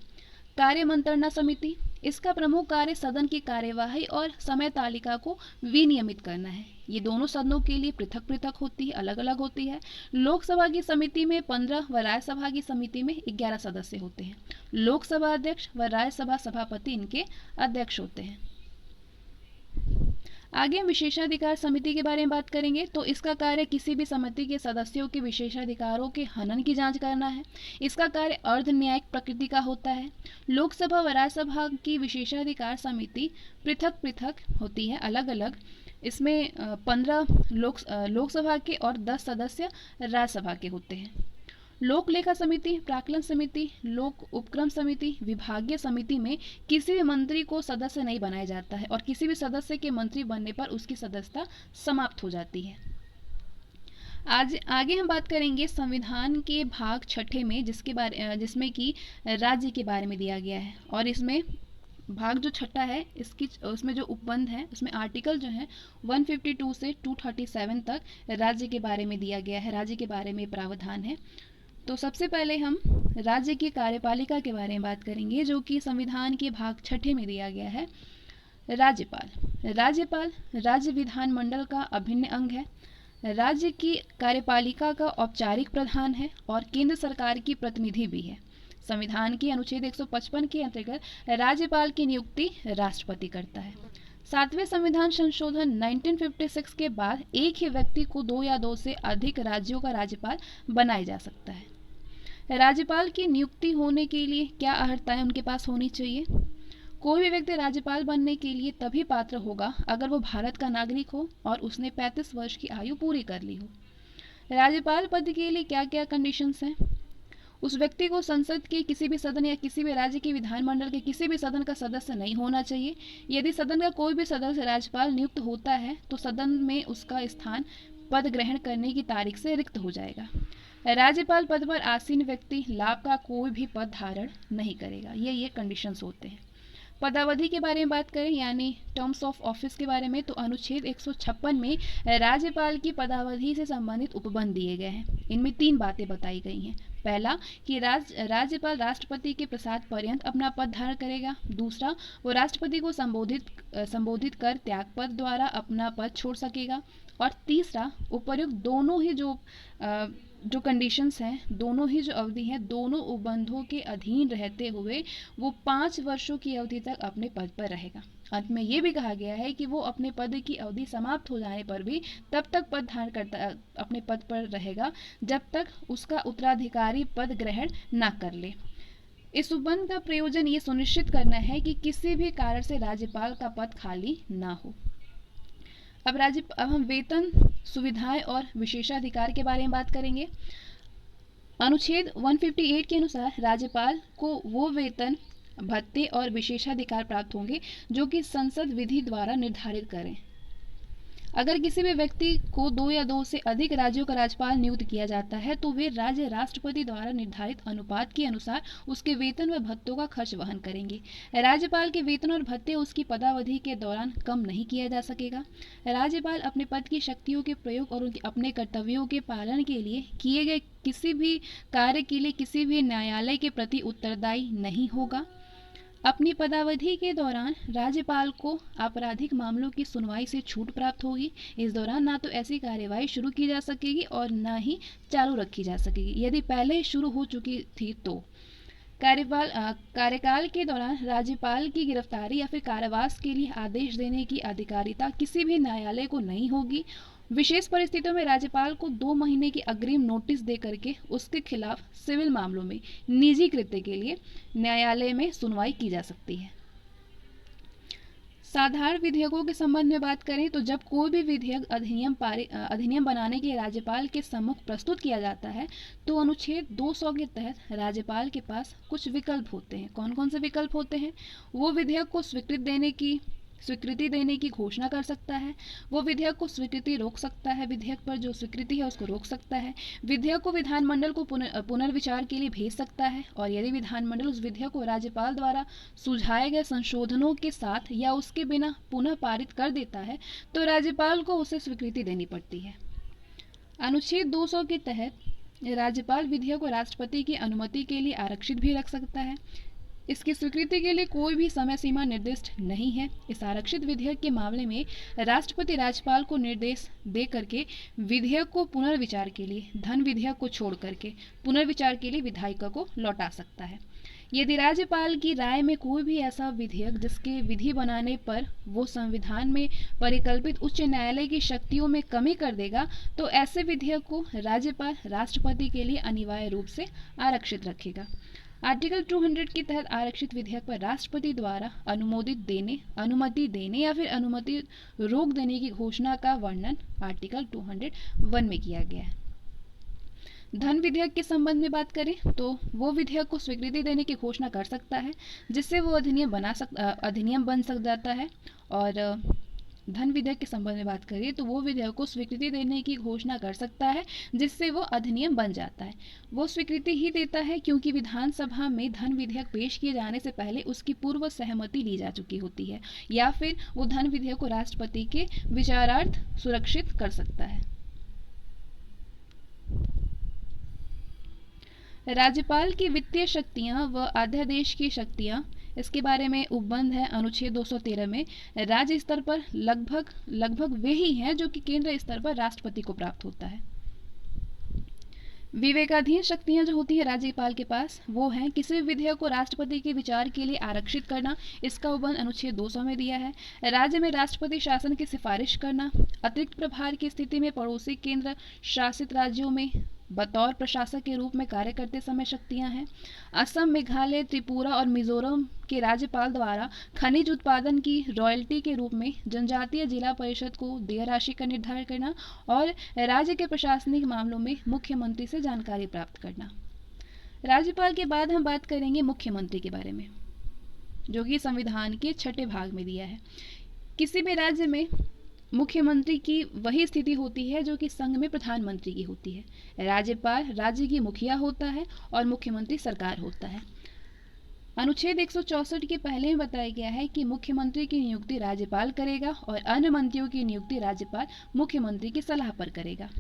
कार्य मंत्रणा समिति, इसका प्रमुख कार्य सदन की कार्यवाही और समय तालिका को विनियमित करना है। ये दोनों सदनों के लिए पृथक पृथक होती है, अलग अलग होती है। लोकसभा की समिति में 15 व राज्यसभा की समिति में 11 सदस्य होते हैं। लोकसभा अध्यक्ष व राज्यसभा सभापति इनके अध्यक्ष होते हैं। आगे हम विशेषाधिकार समिति के बारे में बात करेंगे। तो इसका कार्य किसी भी समिति के सदस्यों के विशेषाधिकारों के हनन की जांच करना है। इसका कार्य अर्ध न्यायिक प्रकृति का होता है। लोकसभा व राज्यसभा की विशेषाधिकार समिति पृथक पृथक होती है, अलग अलग। इसमें 15 लोकसभा के और 10 सदस्य राज्यसभा के होते हैं। लोक लेखा समिति, प्राक्कलन समिति, लोक उपक्रम समिति, विभागीय समिति में किसी भी मंत्री को सदस्य नहीं बनाया जाता है और किसी भी सदस्य के मंत्री बनने पर उसकी सदस्यता समाप्त हो जाती है। आज आगे हम बात करेंगे संविधान के भाग 6 में, जिसमें कि राज्य के बारे में दिया गया है। और इसमें भाग जो 6 है, उसमें जो उपबंध है, उसमें आर्टिकल जो है 152 से 237 तक राज्य के बारे में दिया गया है, राज्य के बारे में प्रावधान है। तो सबसे पहले हम राज्य की कार्यपालिका के बारे में बात करेंगे, जो कि संविधान के भाग 6 में दिया गया है। राज्यपाल राज्य विधानमंडल का अभिन्न अंग है। राज्य की कार्यपालिका का औपचारिक प्रधान है और केंद्र सरकार की प्रतिनिधि भी है। संविधान के अनुच्छेद 155 के अंतर्गत राज्यपाल की नियुक्ति राष्ट्रपति करता है। 7वें संविधान संशोधन 1956 के बाद एक ही व्यक्ति को 2 या 2 से अधिक राज्यों का राज्यपाल बनाया जा सकता है। राज्यपाल की नियुक्ति होने के लिए क्या अर्हताएं उनके पास होनी चाहिए? कोई भी व्यक्ति राज्यपाल बनने के लिए तभी पात्र होगा अगर वो भारत का नागरिक हो और उसने 35 वर्ष की आयु पूरी कर ली हो। राज्यपाल पद के लिए क्या क्या कंडीशंस हैं? उस व्यक्ति को संसद के किसी भी सदन या किसी भी राज्य के विधानमंडल के किसी भी सदन का सदस्य नहीं होना चाहिए। यदि सदन का कोई भी सदस्य राज्यपाल नियुक्त होता है तो सदन में उसका स्थान पद ग्रहण करने की तारीख से रिक्त हो जाएगा। राज्यपाल पद पर आसीन व्यक्ति लाभ का कोई भी पद धारण नहीं करेगा। ये कंडीशंस होते हैं। पदावधि के बारे में बात करें, यानी टर्म्स ऑफ ऑफिस के बारे में, तो अनुच्छेद 156 में राज्यपाल की पदावधि से संबंधित उपबंध दिए गए हैं। इनमें 3 बातें बताई गई हैं। पहला कि राज्यपाल राष्ट्रपति के प्रसाद पर्यंत अपना पद धारण करेगा। दूसरा, वो राष्ट्रपति को संबोधित कर त्यागपत्र द्वारा अपना पद छोड़ सकेगा। और तीसरा, उपर्युक्त दोनों ही जो कंडीशंस हैं, दोनों ही जो अवधि हैं, दोनों उपबंधों के अधीन रहते हुए वो 5 वर्षों की अवधि तक अपने पद पर रहेगा। अंत में ये भी कहा गया है कि वो अपने पद की अवधि समाप्त हो जाने पर भी तब तक पद धारण करता अपने पद पर रहेगा जब तक उसका उत्तराधिकारी पद ग्रहण न कर ले। इस उपबंध का प्रयोजन ये सुनिश्चित करना है कि किसी भी कारण से राज्यपाल का पद खाली ना हो। अब हम वेतन, सुविधाएं और विशेषाधिकार के बारे में बात करेंगे। अनुच्छेद 158 के अनुसार राज्यपाल को वो वेतन, भत्ते और विशेषाधिकार प्राप्त होंगे जो कि संसद विधि द्वारा निर्धारित करें। अगर किसी भी व्यक्ति को 2 या 2 से अधिक राज्यों का राज्यपाल नियुक्त किया जाता है तो वे राज्य राष्ट्रपति द्वारा निर्धारित अनुपात के अनुसार उसके वेतन व भत्तों का खर्च वहन करेंगे। राज्यपाल के वेतन और भत्ते उसकी पदावधि के दौरान कम नहीं किया जा सकेगा। राज्यपाल अपने पद की शक्तियों के प्रयोग और उनके अपने कर्तव्यों के पालन के लिए किए गए किसी भी कार्य के लिए किसी भी न्यायालय के प्रति उत्तरदायी नहीं होगा। अपनी पदावधि के दौरान राज्यपाल को आपराधिक मामलों की सुनवाई से छूट प्राप्त होगी। इस दौरान ना तो ऐसी कार्यवाही शुरू की जा सकेगी और ना ही चालू रखी जा सकेगी यदि पहले ही शुरू हो चुकी थी तो। कार्यकाल के दौरान राज्यपाल की गिरफ्तारी या फिर कारावास के लिए आदेश देने की अधिकारिता किसी भी न्यायालय को नहीं होगी। विशेष परिस्थितियों में राज्यपाल को 2 महीने की अग्रिम नोटिस दे करके उसके खिलाफ सिविल मामलों में निजी कृत्य के लिए न्यायालय में सुनवाई की जा सकती है। साधारण विधेयकों के संबंध में बात करें तो जब कोई भी विधेयक अधिनियम बनाने के राज्यपाल के सम्मुख प्रस्तुत किया जाता है तो अनुच्छेद 200 के तहत राज्यपाल के पास कुछ विकल्प होते हैं। कौन कौन से विकल्प होते हैं? वो विधेयक को स्वीकृति देने की घोषणा कर सकता है, वो विधेयक को स्वीकृति रोक सकता है, विधेयक पर जो स्वीकृति है उसको रोक सकता है, विधेयक को विधानमंडल को पुनर्विचार के लिए भेज सकता है और यदि विधानमंडल उस विधेयक को राज्यपाल द्वारा सुझाए गए संशोधनों के साथ या उसके बिना पुनः पारित कर देता है तो राज्यपाल को उसे स्वीकृति देनी पड़ती है। अनुच्छेद 200 के तहत राज्यपाल विधेयक को राष्ट्रपति की अनुमति के लिए आरक्षित भी रख सकता है। इसकी स्वीकृति के लिए कोई भी समय सीमा निर्दिष्ट नहीं है। इस आरक्षित विधेयक के मामले में राष्ट्रपति राज्यपाल को निर्देश दे करके विधेयक को पुनर्विचार के लिए धन विधेयक को छोड़ करके पुनर्विचार के लिए विधायिका को लौटा सकता है। यदि राज्यपाल की राय में कोई भी ऐसा विधेयक जिसके विधि बनाने पर वो संविधान में परिकल्पित उच्च न्यायालय की शक्तियों में कमी कर देगा तो ऐसे विधेयक को राज्यपाल राष्ट्रपति के लिए अनिवार्य रूप से आरक्षित रखेगा। आर्टिकल 200 के तहत आरक्षित विधेयक पर राष्ट्रपति द्वारा अनुमति देने या फिर अनुमति रोक देने की घोषणा का वर्णन आर्टिकल 201 में किया गया है। धन विधेयक के संबंध में बात करें तो वो विधेयक को स्वीकृति देने की घोषणा कर सकता है जिससे वो अधिनियम बन जाता है। और धन विधेयक के संबंध में बात करें तो वो विधेयक को स्वीकृति देने की घोषणा कर सकता है जिससे वो अधिनियम बन जाता है। वो स्वीकृति ही देता है क्योंकि विधानसभा में धन विधेयक पेश किए जाने से पहले उसकी पूर्व सहमति ली जा चुकी होती है या फिर वो धन विधेयक को राष्ट्रपति के विचारार्थ सुरक्षित कर सकता है। राज्यपाल की वित्तीय शक्तियां व अध्यादेश की शक्तियां इसके बारे में उपबंध है अनुच्छेद 213 में। राज्य स्तर पर लगभग वे ही हैं जो कि केंद्र स्तर पर राष्ट्रपति को प्राप्त होता है। विवेकाधीन शक्तियां जो होती है राज्यपाल के पास वो हैं किसी भी विधेयक को राष्ट्रपति के विचार के लिए आरक्षित करना, इसका उपबंध अनुच्छेद 200 में दिया है। राज्य में राष्ट्रपति शासन की सिफारिश करना, अतिरिक्त प्रभार की स्थिति में पड़ोसी केंद्र शासित राज्यों में बतौर प्रशासक के रूप में कार्य करते समय शक्तियां हैं। असम, मेघालय, त्रिपुरा और मिजोरम के राज्यपाल द्वारा खनिज उत्पादन की रॉयल्टी के रूप में जनजातीय जिला परिषद को देय राशि का निर्धारण करना और राज्य के प्रशासनिक मामलों में मुख्यमंत्री से जानकारी प्राप्त करना। राज्यपाल के बाद हम बात करेंगे मुख्यमंत्री के बारे में जो कि संविधान के 6ठे भाग में दिया है। किसी भी राज्य में मुख्यमंत्री की वही स्थिति होती है जो कि संघ में प्रधानमंत्री की होती है। राज्यपाल राज्य की मुखिया होता है और मुख्यमंत्री सरकार होता है। अनुच्छेद 164 के पहले में बताया गया है कि मुख्यमंत्री की नियुक्ति राज्यपाल करेगा और अन्य मंत्रियों की नियुक्ति राज्यपाल मुख्यमंत्री की सलाह पर करेगा।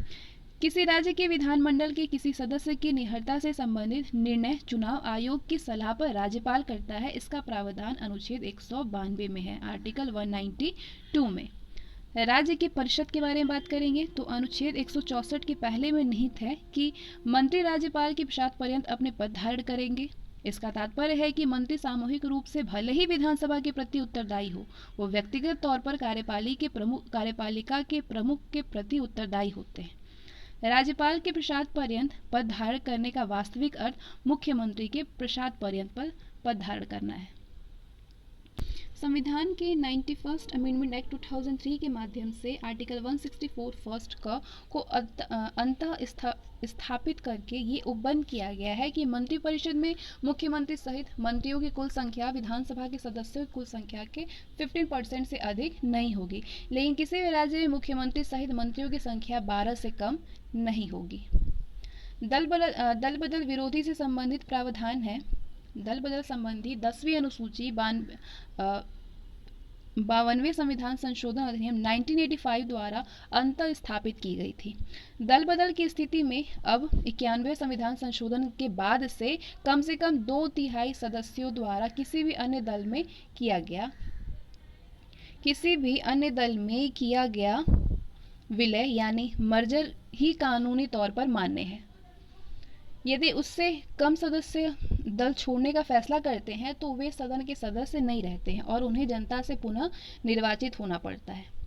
किसी राज्य के विधानमंडल के किसी सदस्य की निहरता से संबंधित निर्णय चुनाव आयोग की सलाह पर राज्यपाल करता है। इसका प्रावधान अनुच्छेद 192 में है, आर्टिकल 192 में। राज्य की परिषद के बारे में बात करेंगे तो अनुच्छेद 164 के पहले में निहित है कि मंत्री राज्यपाल के पश्चात पर्यंत अपने पद धारण करेंगे। इसका तात्पर्य है कि मंत्री सामूहिक रूप से भले ही विधानसभा के प्रति उत्तरदायी हो, वो व्यक्तिगत तौर पर कार्यपालिका के प्रमुख के प्रति उत्तरदायी होते हैं। राज्यपाल के पश्चात पर्यंत पद धारण करने का वास्तविक अर्थ मुख्यमंत्री के पश्चात पर्यंत पद धारण करना है। संविधान के 91st अमेंडमेंट एक्ट 2003 के माध्यम से आर्टिकल 164 फर्स्ट को अंतः स्थापित करके ये उपबंध किया गया है कि मंत्रिपरिषद में मुख्यमंत्री सहित मंत्रियों की कुल संख्या विधानसभा के सदस्यों की कुल संख्या के 15% से अधिक नहीं होगी, लेकिन किसी भी राज्य में मुख्यमंत्री सहित मंत्रियों की संख्या 12 से कम नहीं होगी। दल बदल विरोधी से संबंधित प्रावधान है। दल बदल संबंधी 10वीं अनुसूची 52वें संविधान संशोधन अधिनियम 1985 द्वारा अंतः स्थापित की गई थी। दल बदल की स्थिति में अब 91वें संविधान संशोधन के बाद से कम 2/3 सदस्यों द्वारा किसी भी अन्य दल में किया गया विलय यानी मर्जर ही कानूनी तौर पर मान्य है। यदि उससे कम सदस्य दल छोड़ने का फैसला करते हैं तो वे सदन के सदस्य नहीं रहते हैं और उन्हें जनता से पुनः निर्वाचित होना पड़ता है।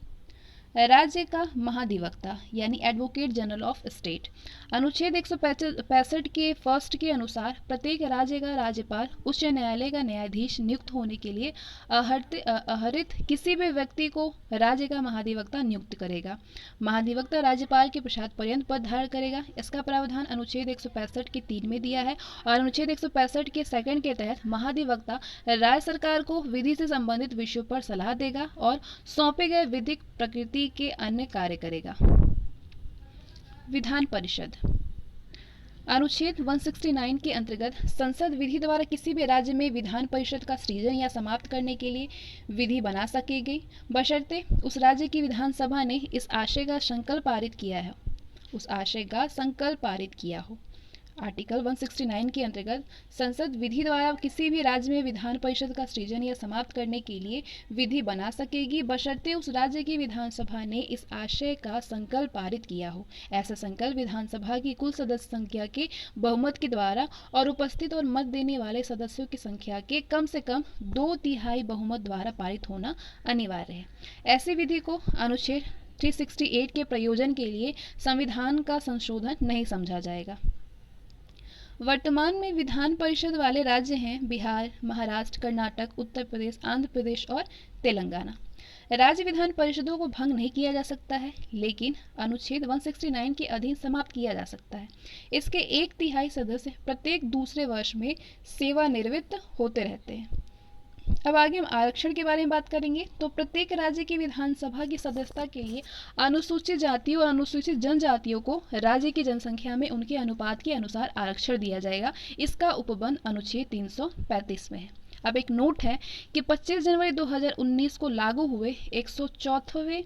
राज्य का महाधिवक्ता यानी एडवोकेट जनरल ऑफ स्टेट। अनुच्छेद 165 के फर्स्ट के अनुसार प्रत्येक राज्य का राज्यपाल उच्च न्यायालय का न्यायाधीश नियुक्त होने के लिए आहरित किसी भी व्यक्ति को राज्य का महाधिवक्ता नियुक्त करेगा। महाधिवक्ता राज्यपाल के प्रसाद पर्यंत पद धारण करेगा। इसका प्रावधान अनुच्छेद 165 के 3 में दिया है और अनुच्छेद 165 के 2 के तहत महाधिवक्ता राज्य सरकार को विधि से संबंधित विषयों पर सलाह देगा और सौंपे गए विधिक प्रकृति के अन्य कार्य करेगा। विधान परिषद। अनुच्छेद 169 के अंतर्गत संसद विधि द्वारा किसी भी राज्य में विधान परिषद का सृजन या समाप्त करने के लिए विधि बना सकेगी, बशर्ते उस राज्य की विधानसभा ने इस आशय का संकल्प पारित किया हो। आर्टिकल 169 के अंतर्गत संसद विधि द्वारा किसी भी राज्य में विधान परिषद का सृजन या समाप्त करने के लिए विधि बना सकेगी, बशर्ते उस राज्य की विधानसभा ने इस आशय का संकल्प पारित किया हो। ऐसा संकल्प विधानसभा की कुल सदस्य संख्या के बहुमत के द्वारा और उपस्थित और मत देने वाले सदस्यों की संख्या के कम से कम 2/3 बहुमत द्वारा पारित होना अनिवार्य है। ऐसी विधि को अनुच्छेद 368 के प्रयोजन के लिए संविधान का संशोधन नहीं समझा जाएगा। वर्तमान में विधान परिषद वाले राज्य हैं बिहार, महाराष्ट्र, कर्नाटक, उत्तर प्रदेश, आंध्र प्रदेश और तेलंगाना। राज्य विधान परिषदों को भंग नहीं किया जा सकता है, लेकिन अनुच्छेद 169 के अधीन समाप्त किया जा सकता है। इसके 1/3 सदस्य प्रत्येक दूसरे वर्ष में सेवानिवृत्त होते रहते हैं। अब आगे हम आरक्षण के बारे में बात करेंगे। तो प्रत्येक राज्य की विधानसभा की सदस्यता के लिए अनुसूचित जातियों और अनुसूचित जनजातियों को राज्य की जनसंख्या में उनके अनुपात के अनुसार आरक्षण दिया जाएगा। इसका उपबंध अनुच्छेद 335 में है। अब एक नोट है कि 25 जनवरी 2019 को लागू हुए 104वें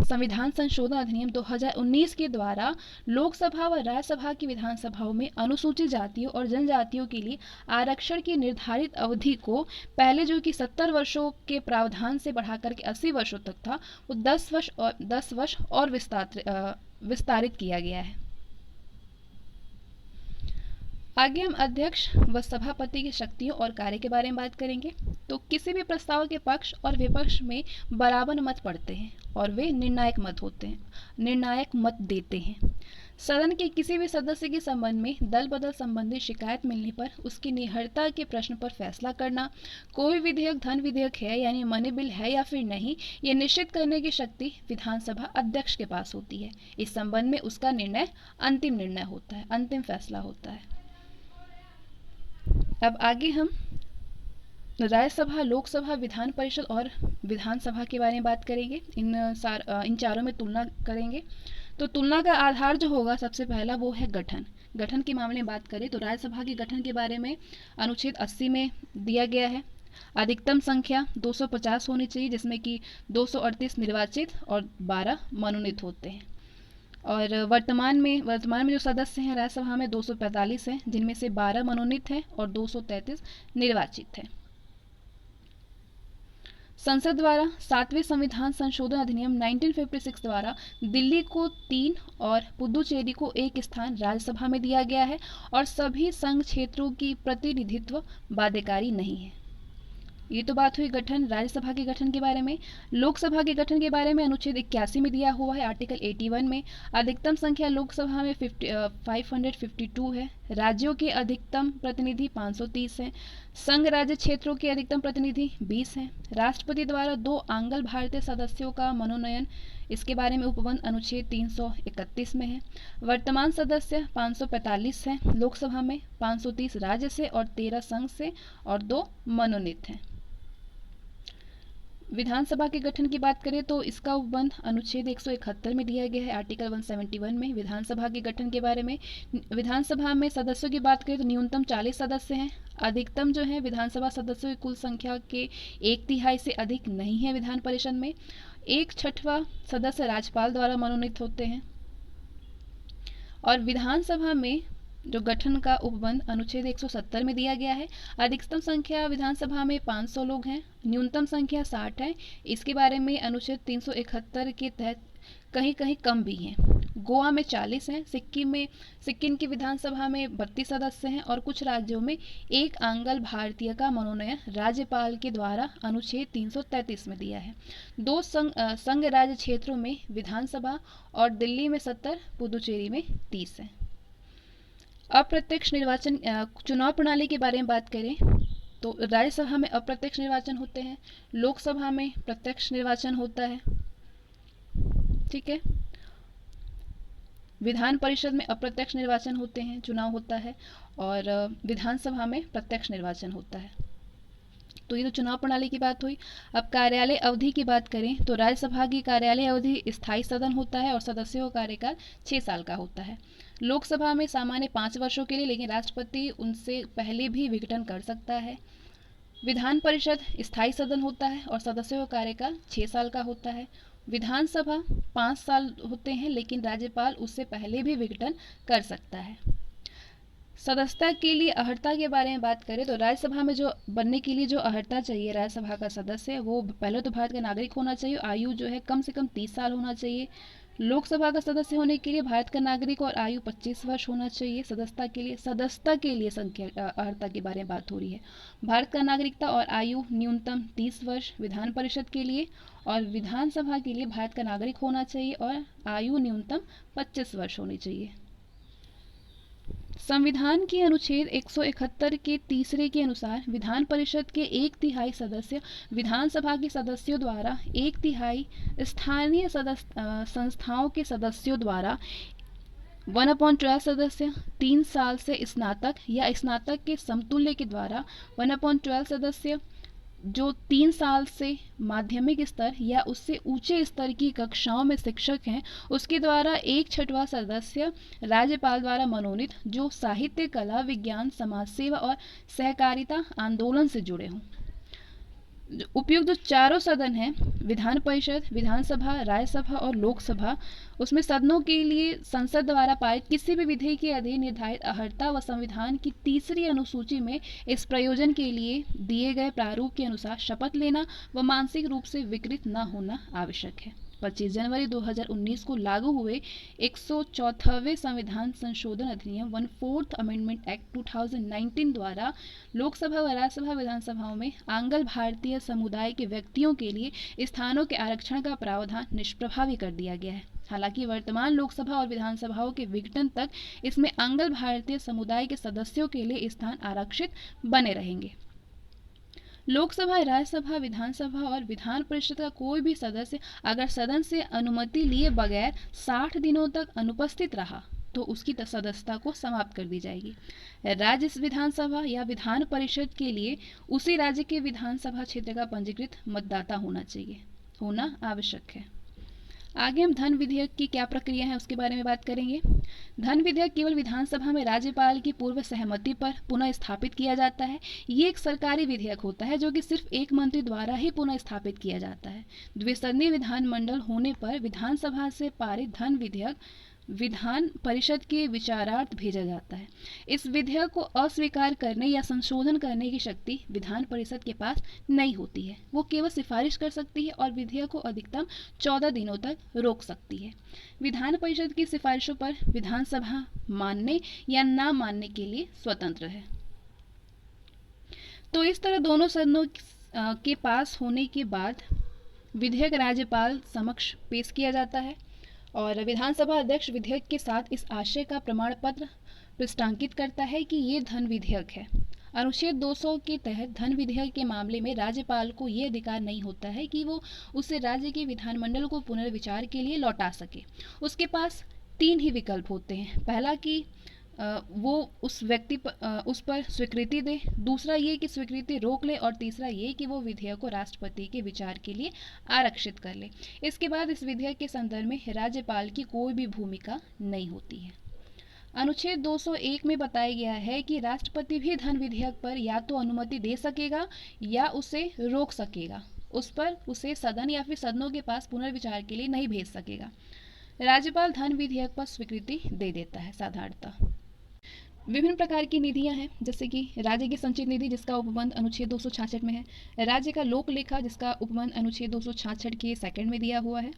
संविधान संशोधन अधिनियम 2019 के द्वारा लोकसभा व राज्यसभा की विधानसभाओं में अनुसूचित जातियों और जनजातियों के लिए आरक्षण की निर्धारित अवधि को पहले जो कि 70 वर्षों के प्रावधान से बढ़ाकर के 80 वर्षों तक था, वो 10 वर्ष और विस्तारित किया गया है। आगे हम अध्यक्ष व सभापति की शक्तियों और कार्य के बारे में बात करेंगे। तो किसी भी प्रस्ताव के पक्ष और विपक्ष में बराबर मत पड़ते हैं और वे निर्णायक मत देते हैं। सदन के किसी भी सदस्य के संबंध में दल बदल संबंधी शिकायत मिलने पर उसकी निहरता के प्रश्न पर फैसला करना, कोई विधेयक धन विधेयक है यानी मनी बिल है या फिर नहीं, ये निश्चित करने की शक्ति विधानसभा अध्यक्ष के पास होती है। इस संबंध में उसका अंतिम निर्णय होता है, अंतिम फैसला होता है। अब आगे हम राज्यसभा, लोकसभा, विधान परिषद और विधानसभा के बारे में बात करेंगे। इन चारों में तुलना करेंगे। तो तुलना का आधार जो होगा सबसे पहला वो है गठन। गठन के मामले में बात करें तो राज्यसभा के गठन के बारे में अनुच्छेद 80 में दिया गया है। अधिकतम संख्या 250 होनी चाहिए, जिसमें कि 238 निर्वाचित और 12 मनोनीत होते हैं। और वर्तमान में जो सदस्य हैं राज्यसभा में 245 हैं, जिनमें से 12 मनोनीत हैं और 233 निर्वाचित हैं। संसद द्वारा 7वें संविधान संशोधन अधिनियम 1956 द्वारा दिल्ली को 3 और पुदुचेरी को 1 स्थान राज्यसभा में दिया गया है और सभी संघ क्षेत्रों की प्रतिनिधित्व बाध्यकारी नहीं है। ये तो बात हुई गठन, राज्यसभा के गठन के बारे में। लोकसभा के गठन के बारे में अनुच्छेद 81 में दिया हुआ है। आर्टिकल 81 में अधिकतम संख्या लोकसभा में 552 है, राज्यों के अधिकतम प्रतिनिधि 530 हैं। संघ राज्य क्षेत्रों के अधिकतम प्रतिनिधि 20 हैं। राष्ट्रपति द्वारा 2 आंग्ल भारतीय सदस्यों का मनोनयन, इसके बारे में उपबंध अनुच्छेद 331 में है। वर्तमान सदस्य 545 हैं लोकसभा में, 530 राज्य से और 13 संघ से और 2 मनोनीत हैं। विधानसभा के गठन की बात करें तो इसका उपबंध अनुच्छेद 171 में दिया गया है, आर्टिकल 171 में। विधानसभा के गठन के बारे में, विधानसभा में सदस्यों की बात करें तो न्यूनतम 40 सदस्य हैं। अधिकतम जो है विधानसभा सदस्यों की कुल संख्या के 1/3 से अधिक नहीं है विधान परिषद में। 1/6 सदस्य राज्यपाल द्वारा मनोनीत होते हैं। और विधानसभा में जो गठन का उपबंध अनुच्छेद 170 में दिया गया है, अधिकतम संख्या विधानसभा में 500 लोग हैं, न्यूनतम संख्या 60 है। इसके बारे में अनुच्छेद 371 के तहत कहीं कहीं कम भी हैं। गोवा में 40 हैं, सिक्किम की विधानसभा में 32 सदस्य हैं और कुछ राज्यों में 1 आंग्ल भारतीय का मनोनयन राज्यपाल के द्वारा अनुच्छेद 333 में दिया है। 2 संघ राज्य क्षेत्रों में विधानसभा और दिल्ली में 70, पुदुचेरी में 30 है। अप्रत्यक्ष निर्वाचन, चुनाव प्रणाली के बारे में बात करें तो राज्यसभा में अप्रत्यक्ष निर्वाचन होते हैं, लोकसभा में प्रत्यक्ष निर्वाचन होता है। ठीक है, विधान परिषद में अप्रत्यक्ष निर्वाचन होते हैं, चुनाव होता है, और विधानसभा में प्रत्यक्ष निर्वाचन होता है। तो ये तो चुनाव प्रणाली की बात हुई। अब कार्यालय अवधि की बात करें तो राज्यसभा की कार्यालय अवधि स्थायी सदन होता है और सदस्यों का कार्यकाल 6 साल का होता है। लोकसभा में सामान्य 5 वर्षों के लिए, लेकिन राष्ट्रपति उनसे पहले भी विघटन कर सकता है। विधान परिषद स्थायी सदन होता है और सदस्यों का कार्यकाल 6 साल का होता है। विधानसभा 5 साल होते हैं, लेकिन राज्यपाल उससे पहले भी विघटन कर सकता है। सदस्यता के लिए अर्हता के बारे में बात करें तो राज्यसभा में जो बनने के लिए जो अर्हता चाहिए राज्यसभा का सदस्य, वो पहले तो भारत का नागरिक होना चाहिए, आयु जो है कम से कम 30 साल होना चाहिए। लोकसभा का सदस्य होने के लिए भारत का नागरिक और आयु 25 वर्ष होना चाहिए। सदस्यता के लिए संख्या अर्हता के बारे में बात हो रही है। भारत का नागरिकता और आयु न्यूनतम 30 वर्ष विधान परिषद के लिए, और विधानसभा के लिए भारत का नागरिक होना चाहिए और आयु न्यूनतम 25 वर्ष होनी चाहिए। संविधान के अनुच्छेद 171 के तीसरे के अनुसार विधान परिषद के 1/3 सदस्य विधानसभा के सदस्यों द्वारा, 1/3 स्थानीय संस्थाओं के सदस्यों द्वारा, 1/12 सदस्य 3 साल से स्नातक या स्नातक के समतुल्य के द्वारा, 1/12 सदस्य जो 3 साल से माध्यमिक स्तर या उससे ऊंचे स्तर की कक्षाओं में शिक्षक हैं, उसके द्वारा, 1/6 सदस्य राज्यपाल द्वारा मनोनीत जो साहित्य, कला, विज्ञान, समाज सेवा और सहकारिता आंदोलन से जुड़े हों। उपयुक्त जो चारों सदन हैं, विधान परिषद, विधानसभा, राज्यसभा और लोकसभा, उसमें सदनों के लिए संसद द्वारा पारित किसी भी विधि के अधीन निर्धारित अर्हता व संविधान की तीसरी अनुसूची में इस प्रयोजन के लिए दिए गए प्रारूप के अनुसार शपथ लेना व मानसिक रूप से विकृत न होना आवश्यक है। 25 जनवरी 2019 को लागू हुए 104वें संविधान संशोधन अधिनियम 14th अमेंडमेंट एक्ट 2019 द्वारा लोकसभा व राज्यसभा विधानसभाओं में आंग्ल भारतीय समुदाय के व्यक्तियों के लिए स्थानों के आरक्षण का प्रावधान निष्प्रभावी कर दिया गया है। हालांकि वर्तमान लोकसभा और विधानसभाओं के विघटन तक इसमें आंग्ल भारतीय समुदाय के सदस्यों के लिए स्थान आरक्षित बने रहेंगे। लोकसभा, राज्यसभा, विधानसभा और विधान परिषद का कोई भी सदस्य अगर सदन से अनुमति लिए बगैर 60 दिनों तक अनुपस्थित रहा तो उसकी सदस्यता को समाप्त कर दी जाएगी। राज्य विधानसभा या विधान परिषद के लिए उसी राज्य के विधानसभा क्षेत्र का पंजीकृत मतदाता होना आवश्यक है। आगे हम धन विधेयक की क्या प्रक्रिया है उसके बारे में बात करेंगे। धन विधेयक केवल विधानसभा में राज्यपाल की पूर्व सहमति पर पुनः स्थापित किया जाता है। ये एक सरकारी विधेयक होता है जो कि सिर्फ एक मंत्री द्वारा ही पुनः स्थापित किया जाता है। द्विसदनीय विधानमंडल होने पर विधानसभा से पारित धन विधेयक विधान परिषद के विचारार्थ भेजा जाता है। इस विधेयक को अस्वीकार करने या संशोधन करने की शक्ति विधान परिषद के पास नहीं होती है। वो केवल सिफारिश कर सकती है और विधेयक को अधिकतम 14 दिनों तक रोक सकती है। विधान परिषद की सिफारिशों पर विधानसभा मानने या ना मानने के लिए स्वतंत्र है। तो इस तरह दोनों सदनों के पास होने के बाद विधेयक राज्यपाल समक्ष पेश किया जाता है और विधानसभा अध्यक्ष विधेयक के साथ इस आशय का प्रमाण पत्र प्रस्तावित करता है कि ये धन विधेयक है। अनुच्छेद 200 के तहत धन विधेयक के मामले में राज्यपाल को ये अधिकार नहीं होता है कि वो उसे राज्य के विधानमंडल को पुनर्विचार के लिए लौटा सके। उसके पास 3 ही विकल्प होते हैं। पहला कि वो उस व्यक्ति पर उस पर स्वीकृति दे, दूसरा ये कि स्वीकृति रोक ले, और तीसरा ये कि वो विधेयक को राष्ट्रपति के विचार के लिए आरक्षित कर ले। इसके बाद इस विधेयक के संदर्भ में राज्यपाल की कोई भी भूमिका नहीं होती है। अनुच्छेद 201 में बताया गया है कि राष्ट्रपति भी धन विधेयक पर या तो अनुमति दे सकेगा या उसे रोक सकेगा, उस पर उसे सदन या फिर सदनों के पास पुनर्विचार के लिए नहीं भेज सकेगा। राज्यपाल धन विधेयक पर स्वीकृति दे देता है साधारणतः। विभिन्न प्रकार की निधियां हैं, जैसे कि राज्य की संचित निधि जिसका उपबंध अनुच्छेद 266 में है, राज्य का लोक लेखा जिसका उपबंध अनुच्छेद 266 के सेकंड में दिया हुआ है।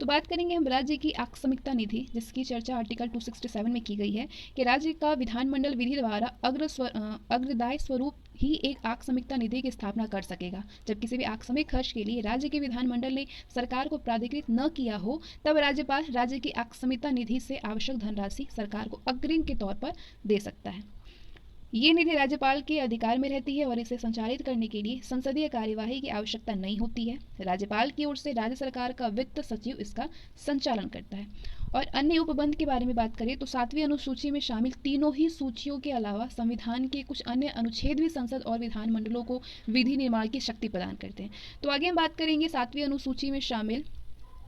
तो बात करेंगे हम राज्य की आकस्मिकता निधि, जिसकी चर्चा आर्टिकल 267 में की गई है कि राज्य का विधानमंडल विधि द्वारा अग्रदाय स्वरूप ही एक आकस्मिकता निधि की स्थापना कर सकेगा। जब किसी भी आकस्मिक खर्च के लिए राज्य के विधानमंडल ने सरकार को प्राधिकृत न किया हो, तब राज्यपाल राज्य की आकस्मिकता निधि से आवश्यक धनराशि सरकार को अग्रिम के तौर पर दे सकता है। ये निधि राज्यपाल के अधिकार में रहती है और इसे संचालित करने के लिए संसदीय कार्यवाही की आवश्यकता नहीं होती है। राज्यपाल की ओर से राज्य सरकार का वित्त सचिव इसका संचालन करता है। और अन्य उपबंध के बारे में बात करें तो 7वीं अनुसूची में शामिल तीनों ही सूचियों के अलावा संविधान के कुछ अन्य अनुच्छेद भी संसद और विधानमंडलों को विधि निर्माण की शक्ति प्रदान करते हैं। तो आगे हम बात करेंगे 7वीं अनुसूची में शामिल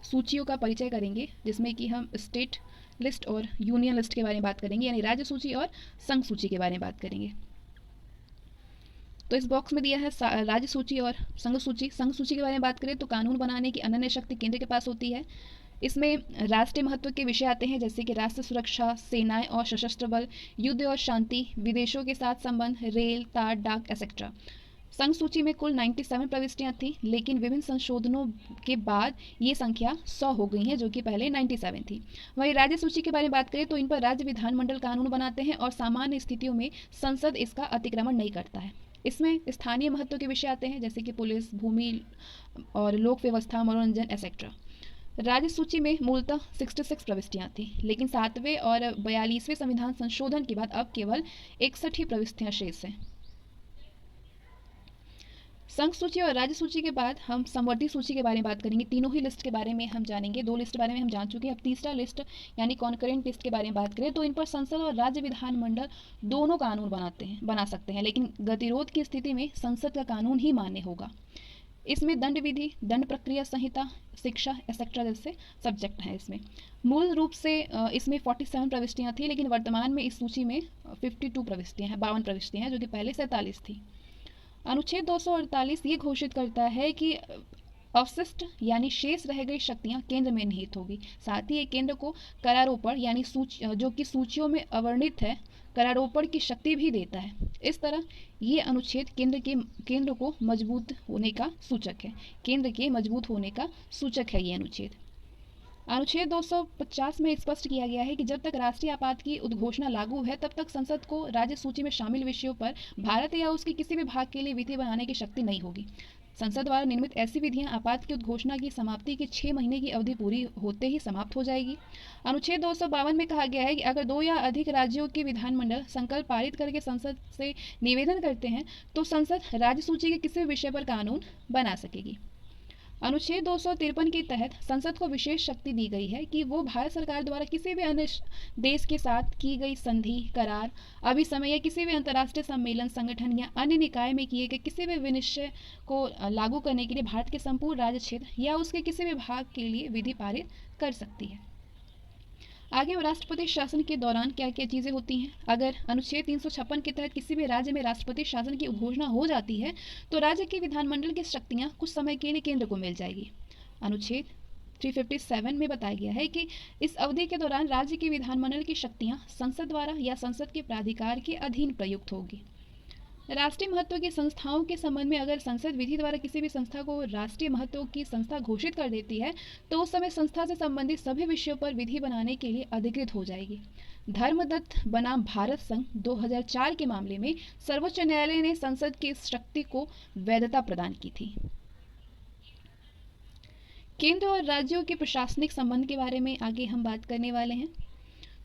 सूचियों का परिचय करेंगे, जिसमें कि हम स्टेट लिस्ट और यूनियन लिस्ट के बारे में बात करेंगे, यानी राज्य सूची और संघ सूची के बारे में बात करेंगे। तो इस बॉक्स में दिया है राज्य सूची और संघ सूची। संघ सूची के बारे में बात करें तो कानून बनाने की अनन्य शक्ति केंद्र के पास होती है। इसमें राष्ट्रीय महत्व के विषय आते हैं, जैसे कि राष्ट्र सुरक्षा, सेनाएं और सशस्त्र बल, युद्ध और शांति, विदेशों के साथ संबंध, रेल, तार, डाक एक्सेट्रा। संघ सूची में कुल 97 प्रविष्टियां थी, लेकिन विभिन्न संशोधनों के बाद ये संख्या 100 हो गई है, जो कि पहले 97 थी। वहीं राज्य सूची के बारे में बात करें तो इन पर राज्य विधानमंडल कानून बनाते हैं और सामान्य स्थितियों में संसद इसका अतिक्रमण नहीं करता है। इसमें स्थानीय महत्व के विषय आते हैं, जैसे कि पुलिस, भूमि और लोक व्यवस्था, मनोरंजन एक्सेट्रा। राज्य सूची में मूलतः 66 प्रविष्टियां थी, लेकिन 7वें और 42वें संविधान संशोधन के बाद अब केवल 61 ही प्रविष्टियां शेष हैं। संघ सूची और राज्य सूची के बाद हम समवर्ती सूची के बारे में बात करेंगे। तीनों ही लिस्ट के बारे में हम जानेंगे। 2 लिस्ट के बारे में हम जान चुके हैं, अब तीसरा लिस्ट यानी कॉन्करेंट लिस्ट के बारे में बात करें तो इन पर संसद और राज्य विधानमंडल दोनों कानून बना सकते हैं, लेकिन गतिरोध की स्थिति में संसद का कानून ही मान्य होगा। इसमें दंड विधि, दंड प्रक्रिया संहिता, शिक्षा एक्सेट्रा जैसे सब्जेक्ट हैं। इसमें मूल रूप से इसमें 47 प्रविष्टियाँ थी, लेकिन वर्तमान में इस सूची में 52 प्रविष्टियाँ हैं, 52 प्रविष्टियाँ हैं, जो कि पहले 47 थी। अनुच्छेद 248 ये घोषित करता है कि अवशिष्ट यानी शेष रह गई शक्तियां केंद्र में निहित होगी। साथ ही ये केंद्र को करारोपण यानी जो कि सूचियों में अवर्णित है, करारोपण की शक्ति भी देता है। इस तरह ये अनुच्छेद केंद्र को मजबूत होने का सूचक है। केंद्र के मजबूत होने का सूचक है ये अनुच्छेद। अनुच्छेद 250 में स्पष्ट किया गया है कि जब तक राष्ट्रीय आपात की उद्घोषणा लागू है, तब तक संसद को राज्य सूची में शामिल विषयों पर भारत या उसके किसी भी भाग के लिए विधि बनाने की शक्ति नहीं होगी। संसद द्वारा निर्मित ऐसी विधियां आपात की उद्घोषणा की समाप्ति के 6 महीने की अवधि पूरी होते ही समाप्त हो जाएगी। अनुच्छेद 252 में कहा गया है कि अगर 2 या अधिक राज्यों के विधानमंडल संकल्प पारित करके संसद से निवेदन करते हैं तो संसद राज्य सूची के किसी भी विषय पर कानून बना सकेगी। अनुच्छेद 253 के तहत संसद को विशेष शक्ति दी गई है कि वो भारत सरकार द्वारा किसी भी अन्य देश के साथ की गई संधि, करार, अभिसमय या किसी भी अंतर्राष्ट्रीय सम्मेलन, संगठन या अन्य निकाय में किए गए किसी भी विनिश्चय को लागू करने के लिए भारत के संपूर्ण राज्य क्षेत्र या उसके किसी भी भाग के लिए विधि पारित कर सकती है। आगे राष्ट्रपति शासन के दौरान क्या क्या चीज़ें होती हैं। अगर अनुच्छेद 356 के तहत किसी भी राज्य में राष्ट्रपति शासन की उद्घोषणा हो जाती है तो राज्य के विधानमंडल की शक्तियां कुछ समय के लिए केंद्र को मिल जाएगी। अनुच्छेद 357 में बताया गया है कि इस अवधि के दौरान राज्य के विधानमंडल की शक्तियां संसद द्वारा या संसद के प्राधिकार के अधीन प्रयुक्त होगी। राष्ट्रीय महत्व की संस्थाओं के संबंध में अगर संसद विधि द्वारा किसी भी संस्था को राष्ट्रीय महत्व की संस्था घोषित कर देती है तो उस समय संस्था से संबंधित सभी विषयों पर विधि बनाने के लिए अधिकृत हो जाएगी। धर्मदत्त बनाम भारत संघ 2004 के मामले में सर्वोच्च न्यायालय ने संसद की इस शक्ति को वैधता प्रदान की थी। केंद्र और राज्यों के प्रशासनिक संबंध के बारे में आगे हम बात करने वाले हैं।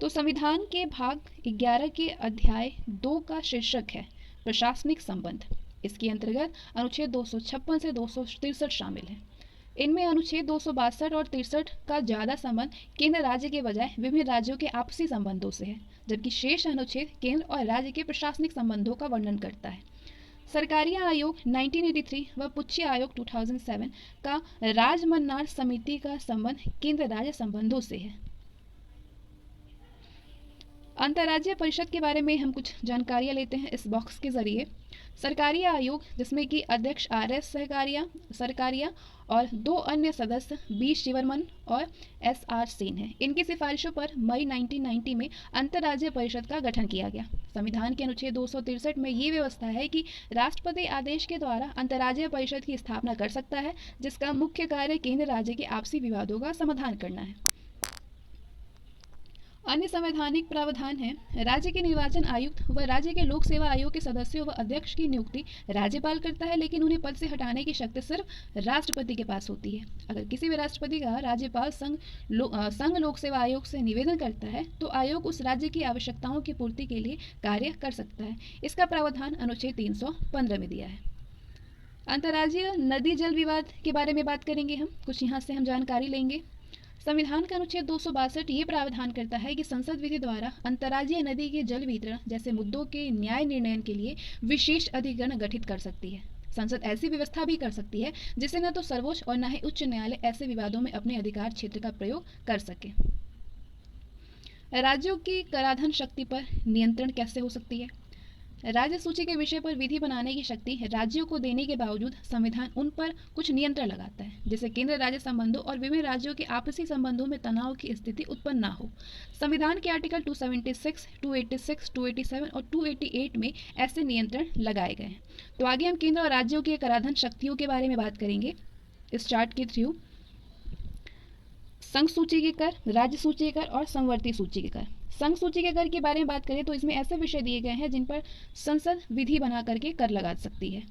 तो संविधान के भाग 11 के अध्याय 2 का शीर्षक है प्रशासनिक संबंध। इसके अंतर्गत अनुच्छेद 256 से 263 शामिल है। इनमें अनुच्छेद 262 और 63 का ज़्यादा संबंध केंद्र राज्य के बजाय विभिन्न राज्यों के आपसी संबंधों से है, जबकि शेष अनुच्छेद केंद्र और राज्य के प्रशासनिक संबंधों का वर्णन करता है। सरकारी आयोग 1983 व पुच्छी आयोग 2007 का राजमन्नार समिति का संबंध केंद्र राज्य संबंधों से है। अंतर्राज्यीय परिषद के बारे में हम कुछ जानकारियाँ लेते हैं इस बॉक्स के जरिए। सरकारी आयोग, जिसमें कि अध्यक्ष RS सरकारिया और 2 अन्य सदस्य B शिवरमन और SR सेन हैं। इनकी सिफारिशों पर मई 1990 में अंतर्राज्यीय परिषद का गठन किया गया। संविधान के अनुच्छेद 263 में ये व्यवस्था है कि राष्ट्रपति आदेश के द्वारा अंतर्राज्यीय परिषद की स्थापना कर सकता है, जिसका मुख्य कार्य केंद्र राज्य के आपसी विवादों का समाधान करना है। अन्य संवैधानिक प्रावधान है, राज्य के निर्वाचन आयुक्त व राज्य के लोक सेवा आयोग के सदस्यों व अध्यक्ष की नियुक्ति राज्यपाल करता है, लेकिन उन्हें पद से हटाने की शक्ति सिर्फ राष्ट्रपति के पास होती है। अगर किसी भी राष्ट्रपति का राज्यपाल संघ लोक सेवा आयोग से निवेदन करता है तो आयोग उस राज्य की आवश्यकताओं की पूर्ति के लिए कार्य कर सकता है। इसका प्रावधान अनुच्छेद 315 में दिया है। अंतर्राज्यीय नदी जल विवाद के बारे में बात करेंगे हम, कुछ यहाँ से हम जानकारी लेंगे। संविधान का अनुच्छेद 262 ये प्रावधान करता है कि संसद विधि द्वारा अंतर्राज्यीय नदी के जल वितरण जैसे मुद्दों के न्याय निर्णय के लिए विशेष अधिकरण गठित कर सकती है। संसद ऐसी व्यवस्था भी कर सकती है जिससे न तो सर्वोच्च और न ही उच्च न्यायालय ऐसे विवादों में अपने अधिकार क्षेत्र का प्रयोग कर सके। राज्यों की कराधान शक्ति पर नियंत्रण कैसे हो सकती है? राज्य सूची के विषय पर विधि बनाने की शक्ति राज्यों को देने के बावजूद संविधान उन पर कुछ नियंत्रण लगाता है, जिससे केंद्र राज्य संबंधों और विभिन्न राज्यों के आपसी संबंधों में तनाव की स्थिति उत्पन्न न हो। संविधान के आर्टिकल 276, 286, 287 और 288 में ऐसे नियंत्रण लगाए गए हैं। तो आगे हम केंद्र और राज्यों की कराधान शक्तियों के बारे में बात करेंगे इस चार्ट के थ्रू। संघ सूची के कर, राज्य सूची के कर और संवर्ती सूची के कर। संघ सूची के कर के बारे में बात करें तो इसमें ऐसे विषय दिए गए हैं जिन पर संसद विधि बना करके कर लगा सकती है।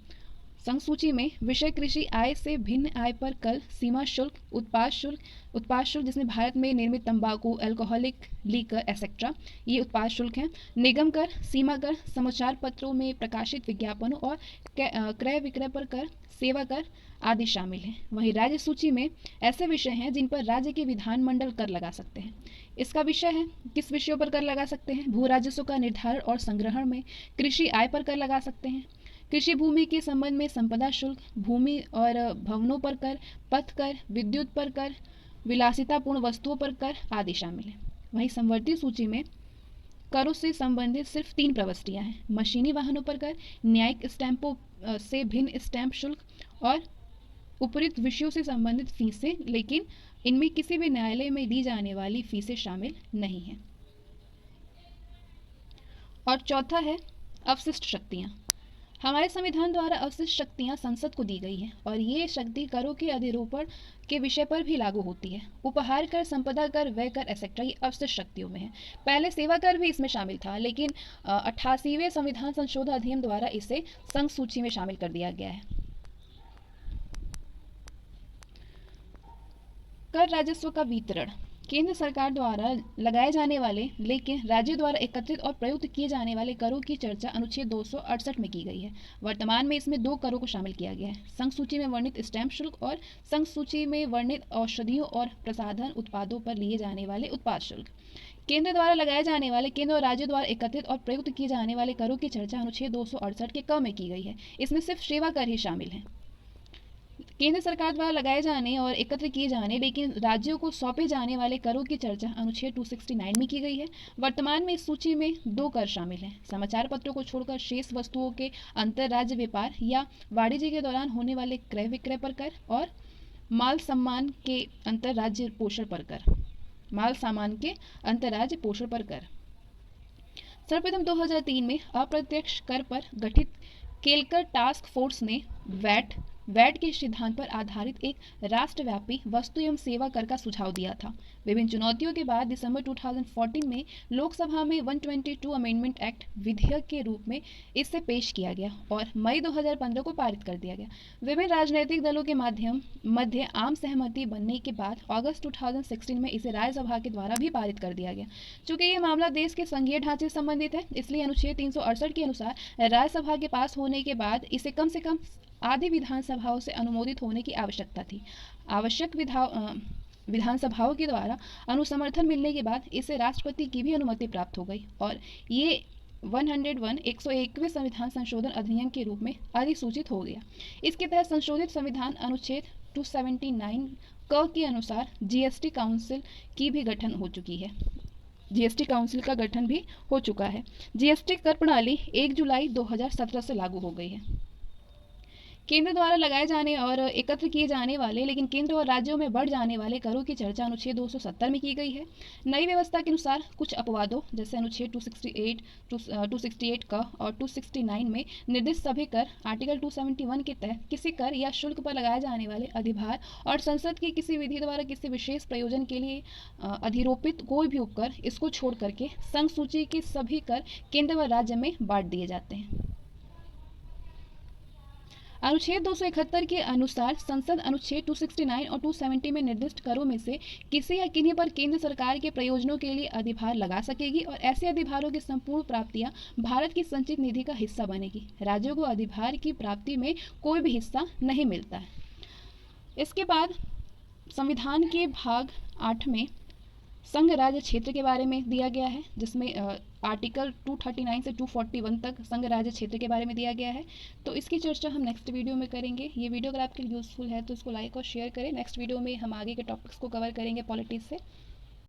संघ सूची में विषय कृषि आय से भिन्न आय पर कर, सीमा शुल्क, उत्पाद शुल्क जिसमें भारत में निर्मित तंबाकू, अल्कोहलिक लीकर एसेट्रा ये उत्पाद शुल्क हैं। निगम कर, सीमा कर, समाचार पत्रों में प्रकाशित विज्ञापनों और क्रय विक्रय पर कर, सेवा कर आदि शामिल हैं। वहीं राज्य सूची में ऐसे विषय हैं जिन पर राज्य के विधानमंडल कर लगा सकते हैं। इसका विषय है किस विषयों पर कर लगा सकते हैं? भू राजस्व का निर्धारण और संग्रहण में, कृषि आय पर कर लगा सकते हैं, कृषि भूमि के संबंध में संपदा शुल्क, भूमि और भवनों पर कर, पथ कर, विद्युत पर कर, विलासितापूर्ण वस्तुओं पर कर आदि शामिल हैं। वहीं संवर्ती सूची में करों से संबंधित सिर्फ 3 प्रविष्टियां हैं: मशीनी वाहनों पर कर, न्यायिक स्टैंपों से भिन्न स्टैंप शुल्क और उपरोक्त विषयों से संबंधित फीसें, लेकिन इनमें किसी भी न्यायालय में दी जाने वाली फीसें शामिल नहीं हैं। और चौथा है अवशिष्ट शक्तियाँ। हमारे संविधान द्वारा अवशिष्ट शक्तियाँ संसद को दी गई हैं और ये शक्ति करों के अधिरोपण के विषय पर भी लागू होती है। उपहार कर, संपदा कर, व्यय कर एसेट्रा ये अवशिष्ट शक्तियों में है। पहले सेवा कर भी इसमें शामिल था, लेकिन 88वें संविधान संशोधन अधिनियम द्वारा इसे संघ सूची में शामिल कर दिया गया है। कर राजस्व का वितरण केंद्र सरकार द्वारा लगाए जाने वाले लेकिन राज्य द्वारा एकत्रित और प्रयुक्त किए जाने वाले करों की चर्चा अनुच्छेद 268 में की गई है। वर्तमान में इसमें 2 करों को शामिल किया गया है: संघ सूची में वर्णित स्टैंप शुल्क और संघ सूची में वर्णित औषधियों और प्रसाधन उत्पादों पर लिए जाने वाले उत्पाद शुल्क। केंद्र द्वारा लगाए जाने वाले, केंद्र और राज्य द्वारा एकत्रित और प्रयुक्त किए जाने वाले करों की चर्चा अनुच्छेद 268 के क में की गई है। इसमें सिर्फ सेवा कर ही शामिल है। केंद्र सरकार द्वारा लगाए जाने और एकत्र किए जाने लेकिन राज्यों को सौंपे जाने वाले करों की चर्चा अनुच्छेद 269 में की गई है। वर्तमान में इस सूची में 2 कर शामिल हैं: समाचार पत्रों को छोड़कर शेष वस्तुओं के अंतर्राज्य व्यापार या वाणिज्य के दौरान होने वाले क्रय विक्रय पर कर और माल सामान के अंतर्राज्य पोषण पर कर। सर्वप्रथम 2003 में अप्रत्यक्ष कर पर गठित केलकर टास्क फोर्स ने वैट, वैट के सिद्धांत पर आधारित एक राष्ट्रव्यापी वस्तु एवं सेवा कर का सुझाव दिया था। विभिन्न चुनौतियों के बाद दिसंबर 2014 में लोकसभा में 122 अमेंडमेंट एक्ट विधेयक के रूप में इसे पेश किया गया और मई 2015 को पारित कर दिया गया। विभिन्न राजनीतिक दलों के मध्य आम सहमति बनने के बाद अगस्त 2016 में इसे राज्यसभा के द्वारा भी पारित कर दिया गया। चूंकि ये मामला देश के संघीय ढांचे से संबंधित है, इसलिए अनुच्छेद 368 के अनुसार राज्यसभा के पास होने के बाद इसे कम से कम आधी विधानसभाओं से अनुमोदित होने की आवश्यकता थी। आवश्यक विधानसभाओं के द्वारा अनुसमर्थन मिलने के बाद इसे राष्ट्रपति की भी अनुमति प्राप्त हो गई और ये 101वें संविधान संशोधन अधिनियम के रूप में अधिसूचित हो गया। इसके तहत संशोधित संविधान अनुच्छेद 279 क के अनुसार जीएसटी काउंसिल की भी गठन हो चुकी है। जीएसटी काउंसिल का गठन भी हो चुका है। जीएसटी कर प्रणाली 1 जुलाई 2017 से लागू हो गई है। केंद्र द्वारा लगाए जाने और एकत्र किए जाने वाले लेकिन केंद्र और राज्यों में बढ़ जाने वाले करों की चर्चा अनुच्छेद 270 में की गई है। नई व्यवस्था के अनुसार कुछ अपवादों जैसे अनुच्छेद 268 का और 269 में निर्दिष्ट सभी कर, आर्टिकल 271 के तहत किसी कर या शुल्क पर लगाए जाने वाले अधिभार और संसद की किसी विधि द्वारा किसी विशेष प्रयोजन के लिए अधिरोपित कोई भी उपकर, इसको छोड़ करके संघ सूची के सभी कर केंद्र व राज्य में बांट दिए जाते हैं। अनुच्छेद 271 के अनुसार संसद अनुच्छेद 269 और 270 में निर्दिष्ट करों में से किसी या किन्हीं पर केंद्र सरकार के प्रयोजनों के लिए अधिभार लगा सकेगी और ऐसे अधिभारों की संपूर्ण प्राप्तियां भारत की संचित निधि का हिस्सा बनेगी। राज्यों को अधिभार की प्राप्ति में कोई भी हिस्सा नहीं मिलता है। इसके बाद संविधान के भाग 8 में संघ राज्य क्षेत्र के बारे में दिया गया है, जिसमें आर्टिकल 239 से 241 तक संघ राज्य क्षेत्र के बारे में दिया गया है। तो इसकी चर्चा हम नेक्स्ट वीडियो में करेंगे। ये वीडियो अगर आपके लिए यूज़फुल है तो इसको लाइक और शेयर करें। नेक्स्ट वीडियो में हम आगे के टॉपिक्स को कवर करेंगे पॉलिटिक्स से।